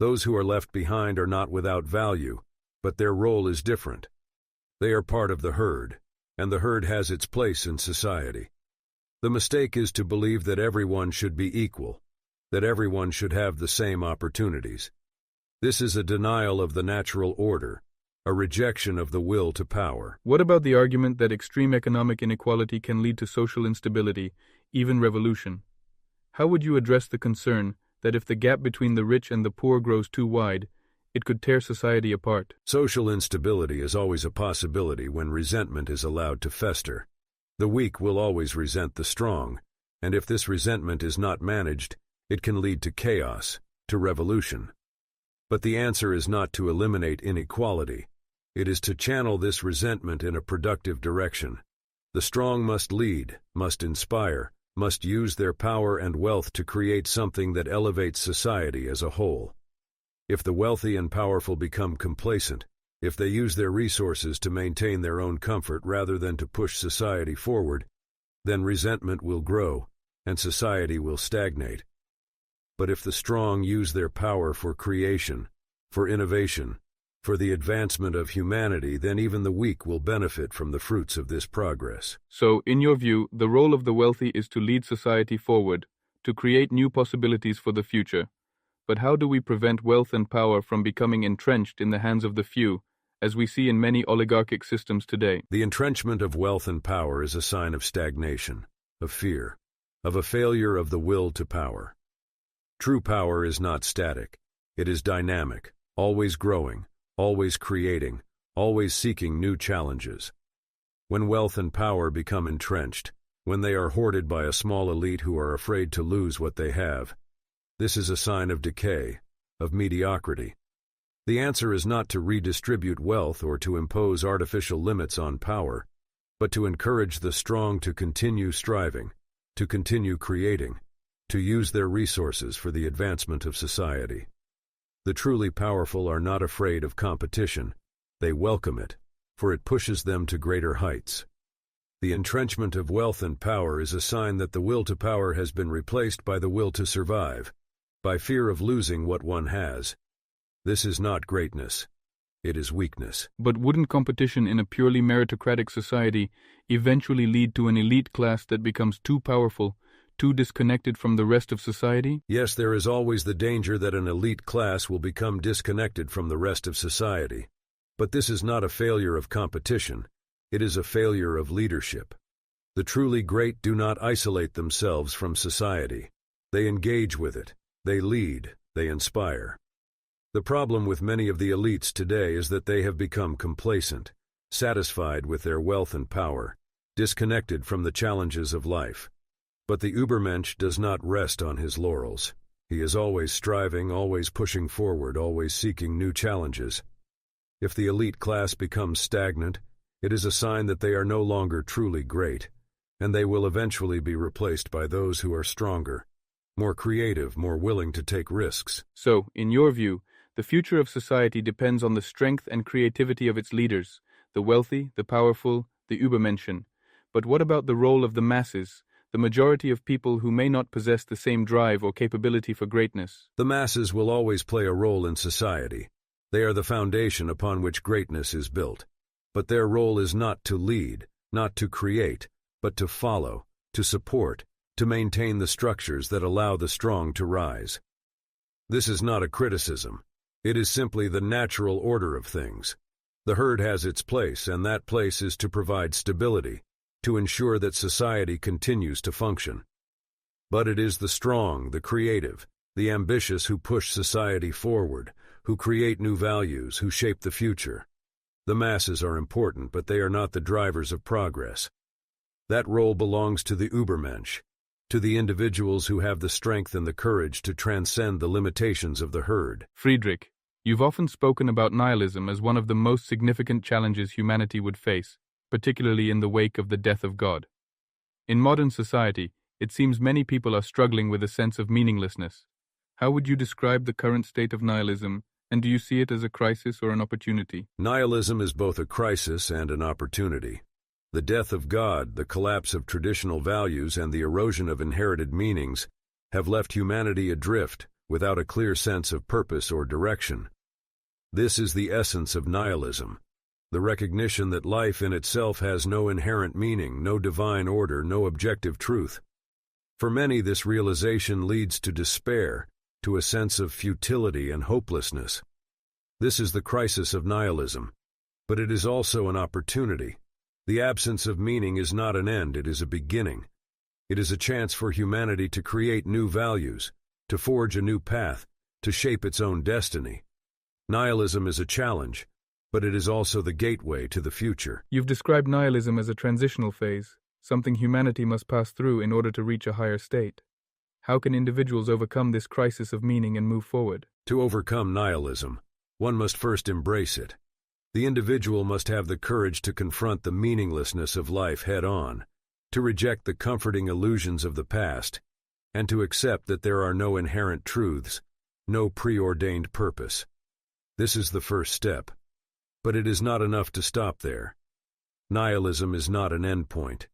Those who are left behind are not without value, but their role is different. They are part of the herd, and the herd has its place in society. The mistake is to believe that everyone should be equal, that everyone should have the same opportunities. This is a denial of the natural order, a rejection of the will to power. What about the argument that extreme economic inequality can lead to social instability, even revolution? How would you address the concern that if the gap between the rich and the poor grows too wide, it could tear society apart? Social instability is always a possibility when resentment is allowed to fester. The weak will always resent the strong, and if this resentment is not managed, it can lead to chaos, to revolution. But the answer is not to eliminate inequality. It is to channel this resentment in a productive direction. The strong must lead, must inspire, must use their power and wealth to create something that elevates society as a whole. If the wealthy and powerful become complacent, if they use their resources to maintain their own comfort rather than to push society forward, then resentment will grow and society will stagnate. But if the strong use their power for creation, for innovation, for the advancement of humanity, then even the weak will benefit from the fruits of this progress. So, in your view, the role of the wealthy is to lead society forward, to create new possibilities for the future. But how do we prevent wealth and power from becoming entrenched in the hands of the few, as we see in many oligarchic systems today? The entrenchment of wealth and power is a sign of stagnation, of fear, of a failure of the will to power. True power is not static. It is dynamic, always growing, always creating, always seeking new challenges. When wealth and power become entrenched, when they are hoarded by a small elite who are afraid to lose what they have, this is a sign of decay, of mediocrity. The answer is not to redistribute wealth or to impose artificial limits on power, but to encourage the strong to continue striving, to continue creating, to use their resources for the advancement of society. The truly powerful are not afraid of competition. They welcome it, for it pushes them to greater heights. The entrenchment of wealth and power is a sign that the will to power has been replaced by the will to survive, by fear of losing what one has. This is not greatness. It is weakness. But wouldn't competition in a purely meritocratic society eventually lead to an elite class that becomes too powerful, too disconnected from the rest of society? Yes, there is always the danger that an elite class will become disconnected from the rest of society. But this is not a failure of competition. It is a failure of leadership. The truly great do not isolate themselves from society. They engage with it. They lead. They inspire. The problem with many of the elites today is that they have become complacent, satisfied with their wealth and power, disconnected from the challenges of life. But the Übermensch does not rest on his laurels. He is always striving, always pushing forward, always seeking new challenges. If the elite class becomes stagnant, it is a sign that they are no longer truly great, and they will eventually be replaced by those who are stronger, more creative, more willing to take risks. So, in your view, the future of society depends on the strength and creativity of its leaders, the wealthy, the powerful, the Übermenschen. But what about the role of the masses, the majority of people who may not possess the same drive or capability for greatness? The masses will always play a role in society. They are the foundation upon which greatness is built. But their role is not to lead, not to create, but to follow, to support, to maintain the structures that allow the strong to rise. This is not a criticism. It is simply the natural order of things. The herd has its place, and that place is to provide stability, to ensure that society continues to function. But it is the strong, the creative, the ambitious who push society forward, who create new values, who shape the future. The masses are important, but they are not the drivers of progress. That role belongs to the Übermensch, to the individuals who have the strength and the courage to transcend the limitations of the herd. Friedrich, you've often spoken about nihilism as one of the most significant challenges humanity would face, particularly in the wake of the death of God. In modern society, it seems many people are struggling with a sense of meaninglessness. How would you describe the current state of nihilism, and do you see it as a crisis or an opportunity? Nihilism is both a crisis and an opportunity. The death of God, the collapse of traditional values, and the erosion of inherited meanings have left humanity adrift, without a clear sense of purpose or direction. This is the essence of nihilism, the recognition that life in itself has no inherent meaning, no divine order, no objective truth. For many, this realization leads to despair, to a sense of futility and hopelessness. This is the crisis of nihilism, but it is also an opportunity. The absence of meaning is not an end, it is a beginning. It is a chance for humanity to create new values, to forge a new path, to shape its own destiny. Nihilism is a challenge, but it is also the gateway to the future. You've described nihilism as a transitional phase, something humanity must pass through in order to reach a higher state. How can individuals overcome this crisis of meaning and move forward? To overcome nihilism, one must first embrace it. The individual must have the courage to confront the meaninglessness of life head-on, to reject the comforting illusions of the past, and to accept that there are no inherent truths, no preordained purpose. This is the first step. But it is not enough to stop there. Nihilism is not an endpoint.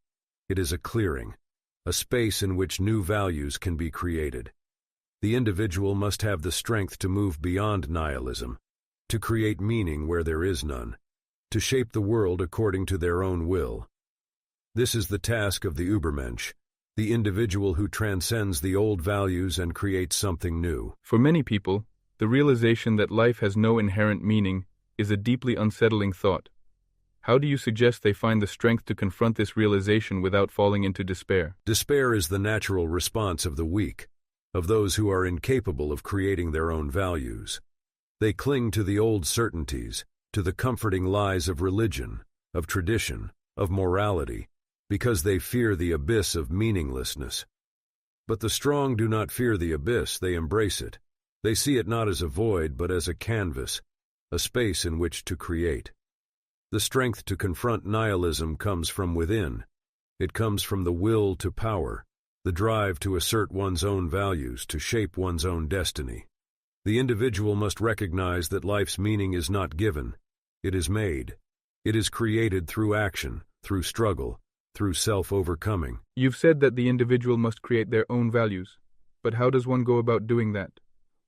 It is a clearing, a space in which new values can be created. The individual must have the strength to move beyond nihilism, to create meaning where there is none, to shape the world according to their own will. This is the task of the Übermensch, the individual who transcends the old values and creates something new. For many people, the realization that life has no inherent meaning is a deeply unsettling thought. How do you suggest they find the strength to confront this realization without falling into despair? Despair is the natural response of the weak, of those who are incapable of creating their own values. They cling to the old certainties, to the comforting lies of religion, of tradition, of morality, because they fear the abyss of meaninglessness. But the strong do not fear the abyss, they embrace it. They see it not as a void, but as a canvas, a space in which to create. The strength to confront nihilism comes from within. It comes from the will to power, the drive to assert one's own values, to shape one's own destiny. The individual must recognize that life's meaning is not given, it is made. It is created through action, through struggle, through self-overcoming. You've said that the individual must create their own values, but how does one go about doing that?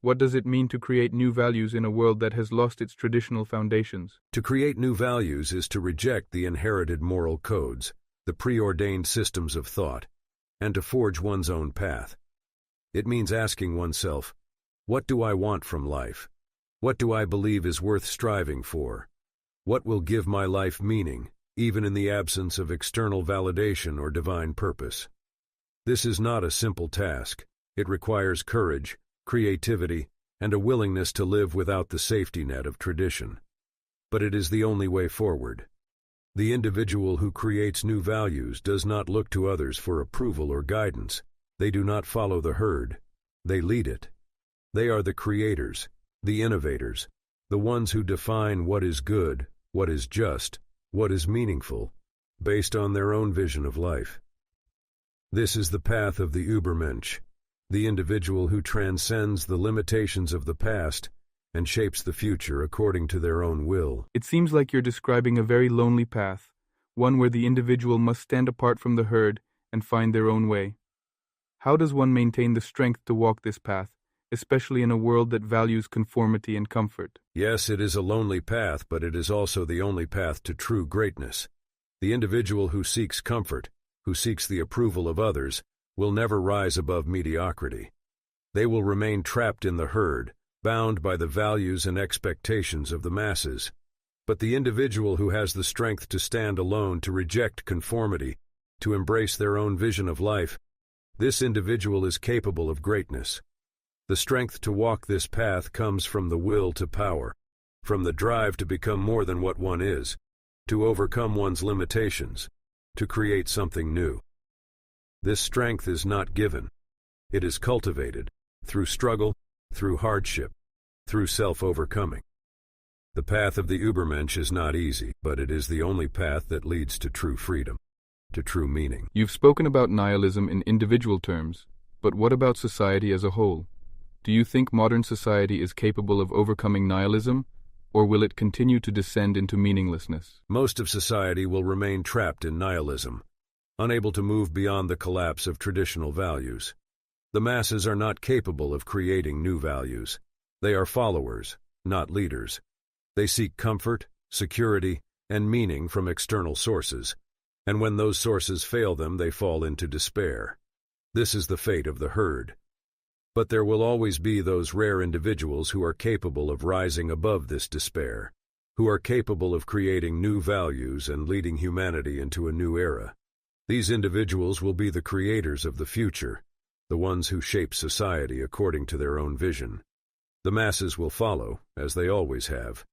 What does it mean to create new values in a world that has lost its traditional foundations? To create new values is to reject the inherited moral codes, the preordained systems of thought, and to forge one's own path. It means asking oneself, what do I want from life? What do I believe is worth striving for? What will give my life meaning, even in the absence of external validation or divine purpose? This is not a simple task. It requires courage, creativity, and a willingness to live without the safety net of tradition. But it is the only way forward. The individual who creates new values does not look to others for approval or guidance. They do not follow the herd. They lead it. They are the creators, the innovators, the ones who define what is good, what is just, what is meaningful, based on their own vision of life. This is the path of the Übermensch, the individual who transcends the limitations of the past and shapes the future according to their own will. It seems like you're describing a very lonely path, one where the individual must stand apart from the herd and find their own way. How does one maintain the strength to walk this path, especially in a world that values conformity and comfort? Yes, it is a lonely path, but it is also the only path to true greatness. The individual who seeks comfort, who seeks the approval of others, will never rise above mediocrity. They will remain trapped in the herd, bound by the values and expectations of the masses. But the individual who has the strength to stand alone, to reject conformity, to embrace their own vision of life, this individual is capable of greatness. The strength to walk this path comes from the will to power, from the drive to become more than what one is, to overcome one's limitations, to create something new. This strength is not given. It is cultivated, through struggle, through hardship, through self-overcoming. The path of the Übermensch is not easy, but it is the only path that leads to true freedom, to true meaning. You've spoken about nihilism in individual terms, but what about society as a whole? Do you think modern society is capable of overcoming nihilism, or will it continue to descend into meaninglessness? Most of society will remain trapped in nihilism, unable to move beyond the collapse of traditional values. The masses are not capable of creating new values. They are followers, not leaders. They seek comfort, security, and meaning from external sources, and when those sources fail them, they fall into despair. This is the fate of the herd. But there will always be those rare individuals who are capable of rising above this despair, who are capable of creating new values and leading humanity into a new era. These individuals will be the creators of the future, the ones who shape society according to their own vision. The masses will follow, as they always have,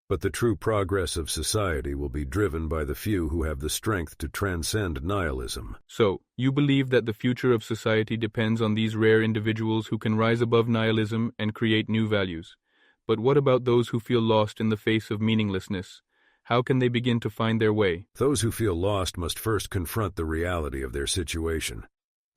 but the true progress of society will be driven by the few who have the strength to transcend nihilism. So, you believe that the future of society depends on these rare individuals who can rise above nihilism and create new values. But what about those who feel lost in the face of meaninglessness? How can they begin to find their way? Those who feel lost must first confront the reality of their situation.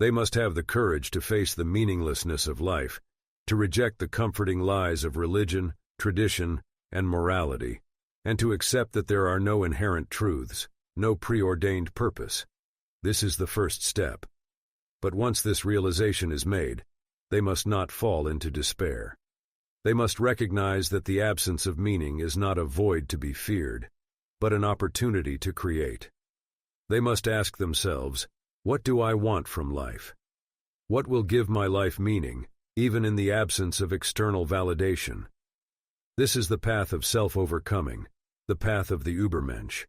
They must have the courage to face the meaninglessness of life, to reject the comforting lies of religion, tradition, and morality, and to accept that there are no inherent truths, no preordained purpose. This is the first step. But once this realization is made, they must not fall into despair. They must recognize that the absence of meaning is not a void to be feared, but an opportunity to create. They must ask themselves, what do I want from life? What will give my life meaning, even in the absence of external validation? This is the path of self-overcoming, the path of the Übermensch.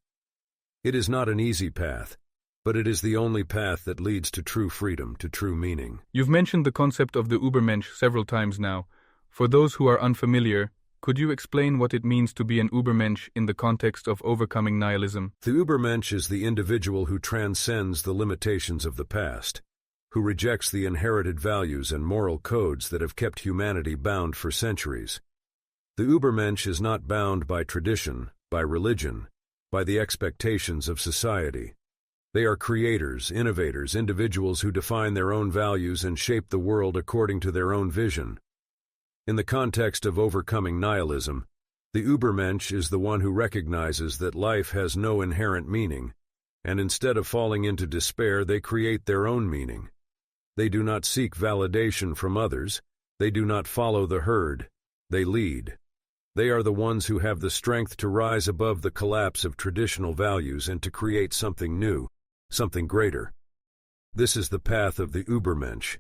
It is not an easy path, but it is the only path that leads to true freedom, to true meaning. You've mentioned the concept of the Übermensch several times now. For those who are unfamiliar, could you explain what it means to be an Übermensch in the context of overcoming nihilism? The Übermensch is the individual who transcends the limitations of the past, who rejects the inherited values and moral codes that have kept humanity bound for centuries. The Übermensch is not bound by tradition, by religion, by the expectations of society. They are creators, innovators, individuals who define their own values and shape the world according to their own vision. In the context of overcoming nihilism, the Übermensch is the one who recognizes that life has no inherent meaning, and instead of falling into despair, they create their own meaning. They do not seek validation from others, they do not follow the herd, they lead. They are the ones who have the strength to rise above the collapse of traditional values and to create something new, something greater. This is the path of the Übermensch,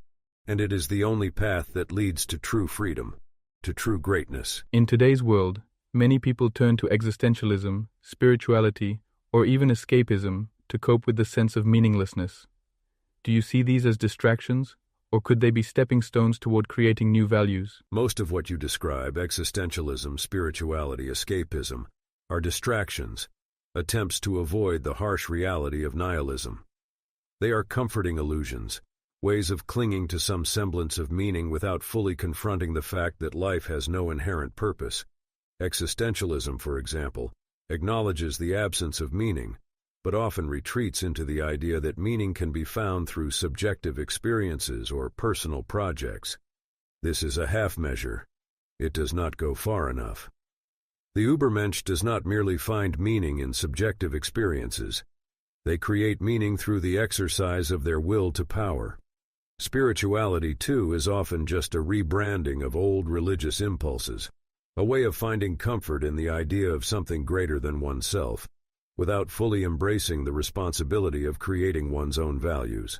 and it is the only path that leads to true freedom, to true greatness. In today's world, many people turn to existentialism, spirituality, or even escapism to cope with the sense of meaninglessness. Do you see these as distractions, or could they be stepping stones toward creating new values? Most of what you describe, existentialism, spirituality, escapism, are distractions, attempts to avoid the harsh reality of nihilism. They are comforting illusions, ways of clinging to some semblance of meaning without fully confronting the fact that life has no inherent purpose. Existentialism, for example, acknowledges the absence of meaning, but often retreats into the idea that meaning can be found through subjective experiences or personal projects. This is a half measure. It does not go far enough. The Übermensch does not merely find meaning in subjective experiences. They create meaning through the exercise of their will to power. Spirituality, too, is often just a rebranding of old religious impulses, a way of finding comfort in the idea of something greater than oneself, without fully embracing the responsibility of creating one's own values.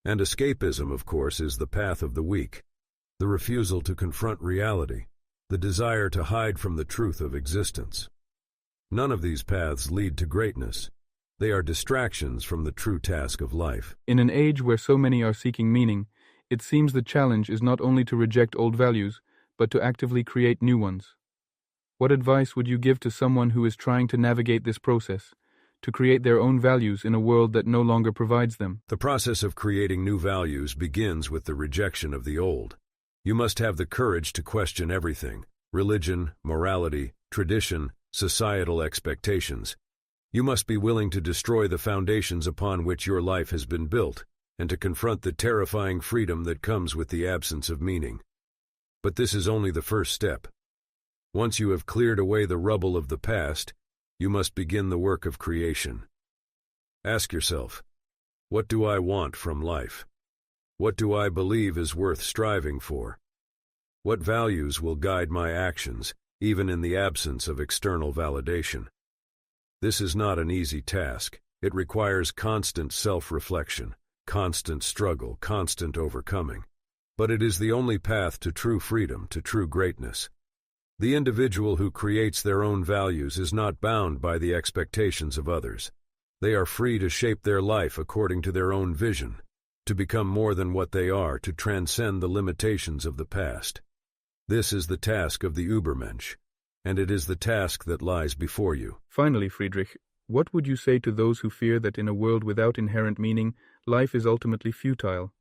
And escapism, of course, is the path of the weak, the refusal to confront reality, the desire to hide from the truth of existence. None of these paths lead to greatness. They are distractions from the true task of life. In an age where so many are seeking meaning, It seems the challenge is not only to reject old values, but to actively create new ones. What advice would you give to someone who is trying to navigate this process, to create their own values in a world that no longer provides them? The process of creating new values begins with the rejection of the old. You must have the courage to question everything: religion, morality, tradition, societal expectations. You must be willing to destroy the foundations upon which your life has been built, and to confront the terrifying freedom that comes with the absence of meaning. But this is only the first step. Once you have cleared away the rubble of the past, you must begin the work of creation. Ask yourself, what do I want from life? What do I believe is worth striving for? What values will guide my actions, even in the absence of external validation? This is not an easy task. It requires constant self-reflection, constant struggle, constant overcoming. But it is the only path to true freedom, to true greatness. The individual who creates their own values is not bound by the expectations of others. They are free to shape their life according to their own vision, to become more than what they are, to transcend the limitations of the past. This is the task of the Übermensch, and it is the task that lies before you. Finally, Friedrich, what would you say to those who fear that in a world without inherent meaning, life is ultimately futile?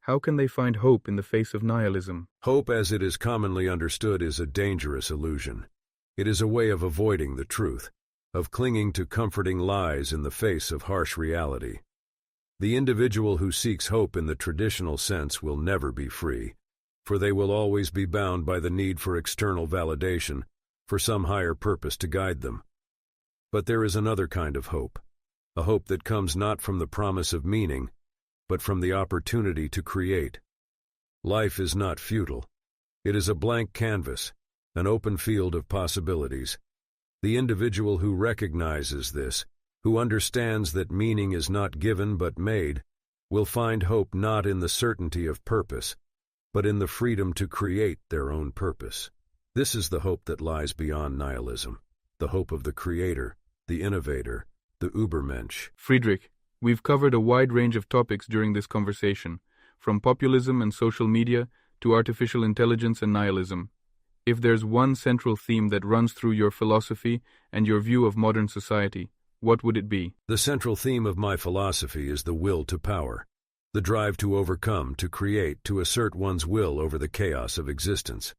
How can they find hope in the face of nihilism? Hope, as it is commonly understood, is a dangerous illusion. It is a way of avoiding the truth, of clinging to comforting lies in the face of harsh reality. The individual who seeks hope in the traditional sense will never be free, for they will always be bound by the need for external validation, for some higher purpose to guide them. But there is another kind of hope, a hope that comes not from the promise of meaning, but from the opportunity to create. Life is not futile. It is a blank canvas, an open field of possibilities. The individual who recognizes this, who understands that meaning is not given but made, will find hope not in the certainty of purpose, but in the freedom to create their own purpose. This is the hope that lies beyond nihilism, the hope of the creator, the innovator, the Übermensch. Friedrich, we've covered a wide range of topics during this conversation, from populism and social media to artificial intelligence and nihilism. If there's one central theme that runs through your philosophy and your view of modern society, what would it be? The central theme of my philosophy is the will to power, the drive to overcome, to create, to assert one's will over the chaos of existence.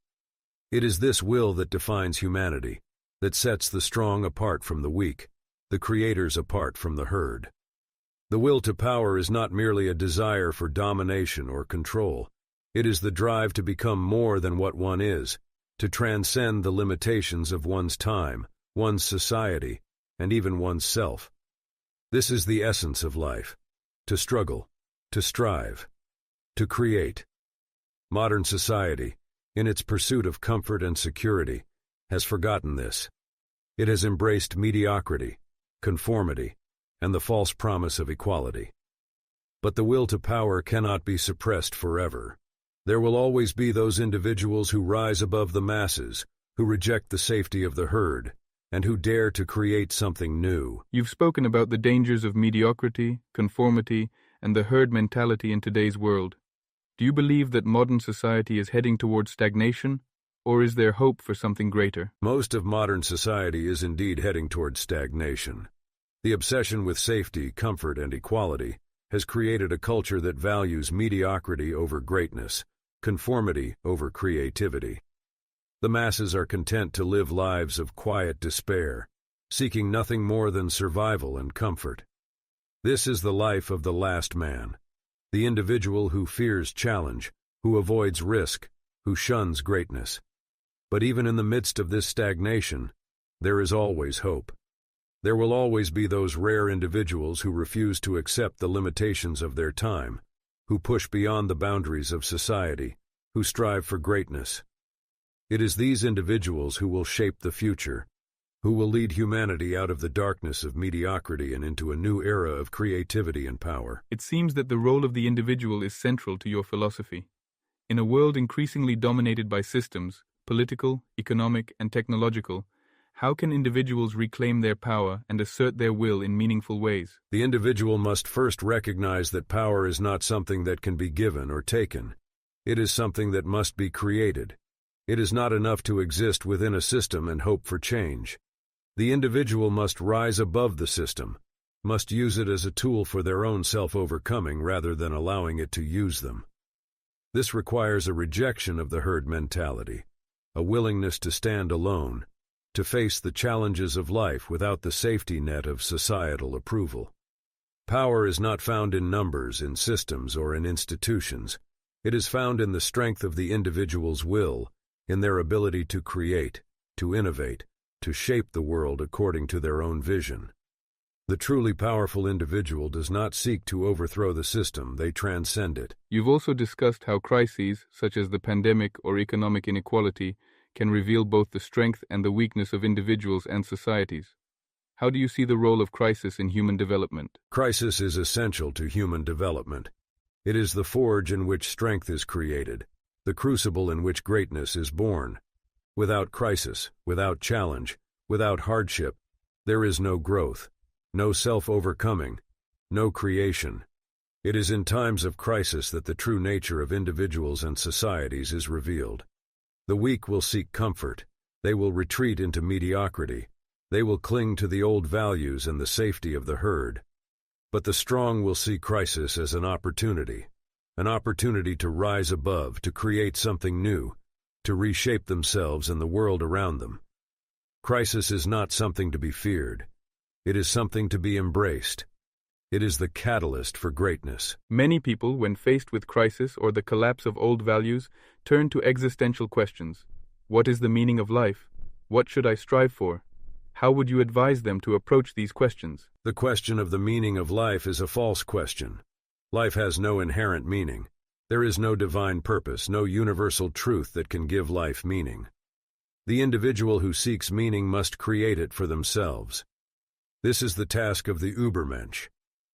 It is this will that defines humanity, that sets the strong apart from the weak, the creators apart from the herd. The will to power is not merely a desire for domination or control. It is the drive to become more than what one is, to transcend the limitations of one's time, one's society, and even one's self. This is the essence of life: to struggle, to strive, to create. Modern society, in its pursuit of comfort and security, has forgotten this. It has embraced mediocrity, conformity, and the false promise of equality. But the will to power cannot be suppressed forever. There will always be those individuals who rise above the masses, who reject the safety of the herd, and who dare to create something new. You've spoken about the dangers of mediocrity, conformity, and the herd mentality in today's world. Do you believe that modern society is heading towards stagnation, or is there hope for something greater? Most of modern society is indeed heading towards stagnation. The obsession with safety, comfort, and equality has created a culture that values mediocrity over greatness, conformity over creativity. The masses are content to live lives of quiet despair, seeking nothing more than survival and comfort. This is the life of the last man, the individual who fears challenge, who avoids risk, who shuns greatness. But even in the midst of this stagnation, there is always hope. There will always be those rare individuals who refuse to accept the limitations of their time, who push beyond the boundaries of society, who strive for greatness. It is these individuals who will shape the future, who will lead humanity out of the darkness of mediocrity and into a new era of creativity and power. It seems that the role of the individual is central to your philosophy. In a world increasingly dominated by systems, political, economic, and technological, How can individuals reclaim their power and assert their will in meaningful ways? The individual must first recognize that power is not something that can be given or taken. It is something that must be created. It is not enough to exist within a system and hope for change. The individual must rise above the system, must use it as a tool for their own self-overcoming rather than allowing it to use them. This requires a rejection of the herd mentality, a willingness to stand alone, to face the challenges of life without the safety net of societal approval. Power is not found in numbers, in systems, or in institutions. It is found in the strength of the individual's will, in their ability to create, to innovate, to shape the world according to their own vision. The truly powerful individual does not seek to overthrow the system, they transcend it. You've also discussed how crises, such as the pandemic or economic inequality, can reveal both the strength and the weakness of individuals and societies. How do you see the role of crisis in human development? Crisis is essential to human development. It is the forge in which strength is created, the crucible in which greatness is born. Without crisis, without challenge, without hardship, there is no growth, no self-overcoming, no creation. It is in times of crisis that the true nature of individuals and societies is revealed. The weak will seek comfort. They will retreat into mediocrity. They will cling to the old values and the safety of the herd. But the strong will see crisis as an opportunity to rise above, to create something new, to reshape themselves and the world around them. Crisis is not something to be feared. It is something to be embraced. It is the catalyst for greatness. Many people, when faced with crisis or the collapse of old values, turn to existential questions. What is the meaning of life? What should I strive for? How would you advise them to approach these questions? The question of the meaning of life is a false question. Life has no inherent meaning. There is no divine purpose, no universal truth that can give life meaning. The individual who seeks meaning must create it for themselves. This is the task of the Übermensch,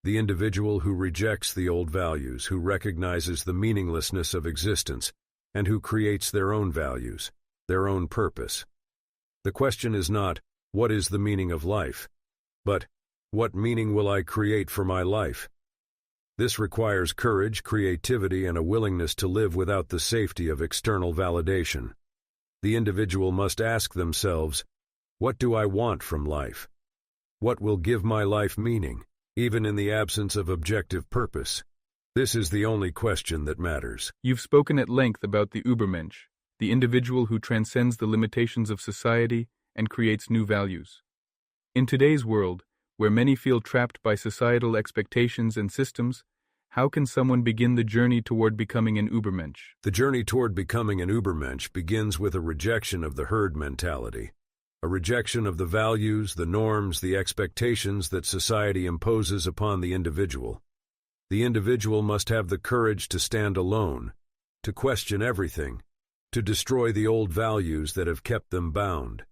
the individual who rejects the old values, who recognizes the meaninglessness of existence, and who creates their own values, their own purpose. The question is not, what is the meaning of life? But, what meaning will I create for my life? This requires courage, creativity, and a willingness to live without the safety of external validation. The individual must ask themselves, what do I want from life? What will give my life meaning, even in the absence of objective purpose? This is the only question that matters. You've spoken at length about the Übermensch, the individual who transcends the limitations of society and creates new values. In today's world, where many feel trapped by societal expectations and systems, how can someone begin the journey toward becoming an Übermensch? The journey toward becoming an Übermensch begins with a rejection of the herd mentality, a rejection of the values, the norms, the expectations that society imposes upon the individual. The individual must have the courage to stand alone, to question everything, to destroy the old values that have kept them bound.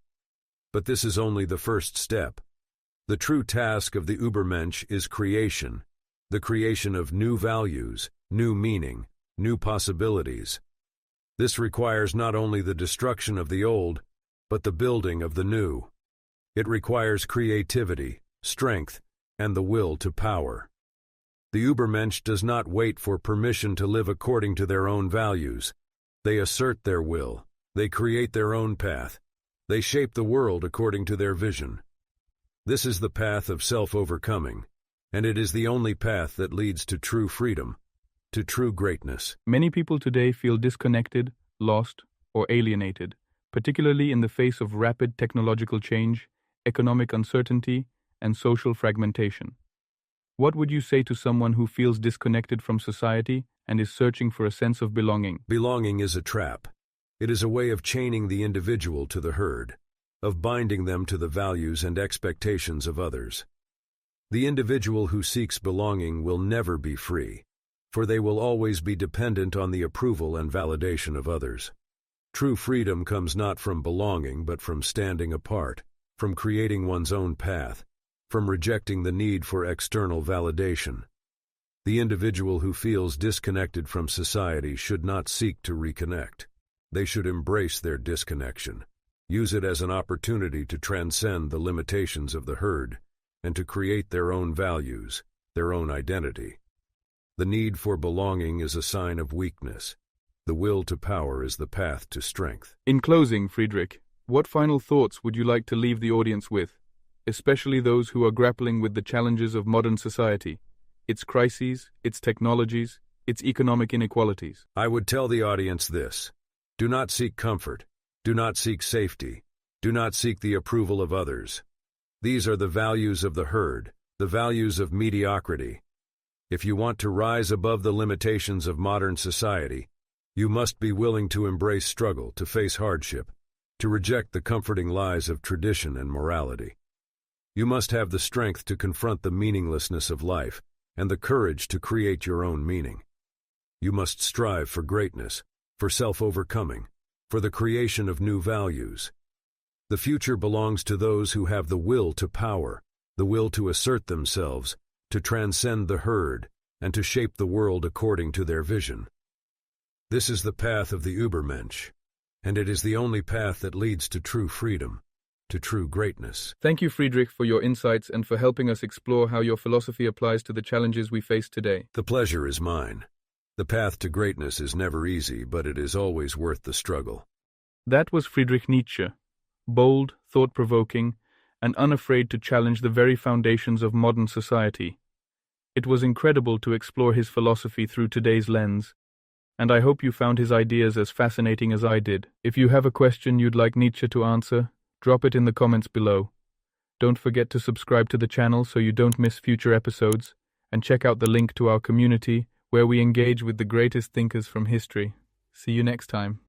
But this is only the first step. The true task of the Übermensch is creation, the creation of new values, new meaning, new possibilities. This requires not only the destruction of the old, but the building of the new. It requires creativity, strength, and the will to power. The Übermensch does not wait for permission to live according to their own values. They assert their will. They create their own path. They shape the world according to their vision. This is the path of self-overcoming, and it is the only path that leads to true freedom, to true greatness. Many people today feel disconnected, lost, or alienated, particularly in the face of rapid technological change, economic uncertainty, and social fragmentation. What would you say to someone who feels disconnected from society and is searching for a sense of belonging? Belonging is a trap. It is a way of chaining the individual to the herd, of binding them to the values and expectations of others. The individual who seeks belonging will never be free, for they will always be dependent on the approval and validation of others. True freedom comes not from belonging but from standing apart, from creating one's own path, from rejecting the need for external validation. The individual who feels disconnected from society should not seek to reconnect. They should embrace their disconnection. use it as an opportunity to transcend the limitations of the herd and to create their own values, their own identity. The need for belonging is a sign of weakness. The will to power is the path to strength. In closing, Friedrich, what final thoughts would you like to leave the audience with, especially those who are grappling with the challenges of modern society, its crises, its technologies, its economic inequalities? I would tell the audience this: do not seek comfort, do not seek safety, do not seek the approval of others. These are the values of the herd, the values of mediocrity. If you want to rise above the limitations of modern society, you must be willing to embrace struggle, to face hardship, to reject the comforting lies of tradition and morality. You must have the strength to confront the meaninglessness of life and the courage to create your own meaning. You must strive for greatness, for self-overcoming, for the creation of new values. The future belongs to those who have the will to power, the will to assert themselves, to transcend the herd, and to shape the world according to their vision. This is the path of the Übermensch, and it is the only path that leads to true freedom, to true greatness. Thank you, Friedrich, for your insights and for helping us explore how your philosophy applies to the challenges we face today. The pleasure is mine. The path to greatness is never easy, but it is always worth the struggle. That was Friedrich Nietzsche, bold, thought-provoking, and unafraid to challenge the very foundations of modern society. It was incredible to explore his philosophy through today's lens, and I hope you found his ideas as fascinating as I did. If you have a question you'd like Nietzsche to answer, drop it in the comments below. Don't forget to subscribe to the channel so you don't miss future episodes, and check out the link to our community where we engage with the greatest thinkers from history. See you next time.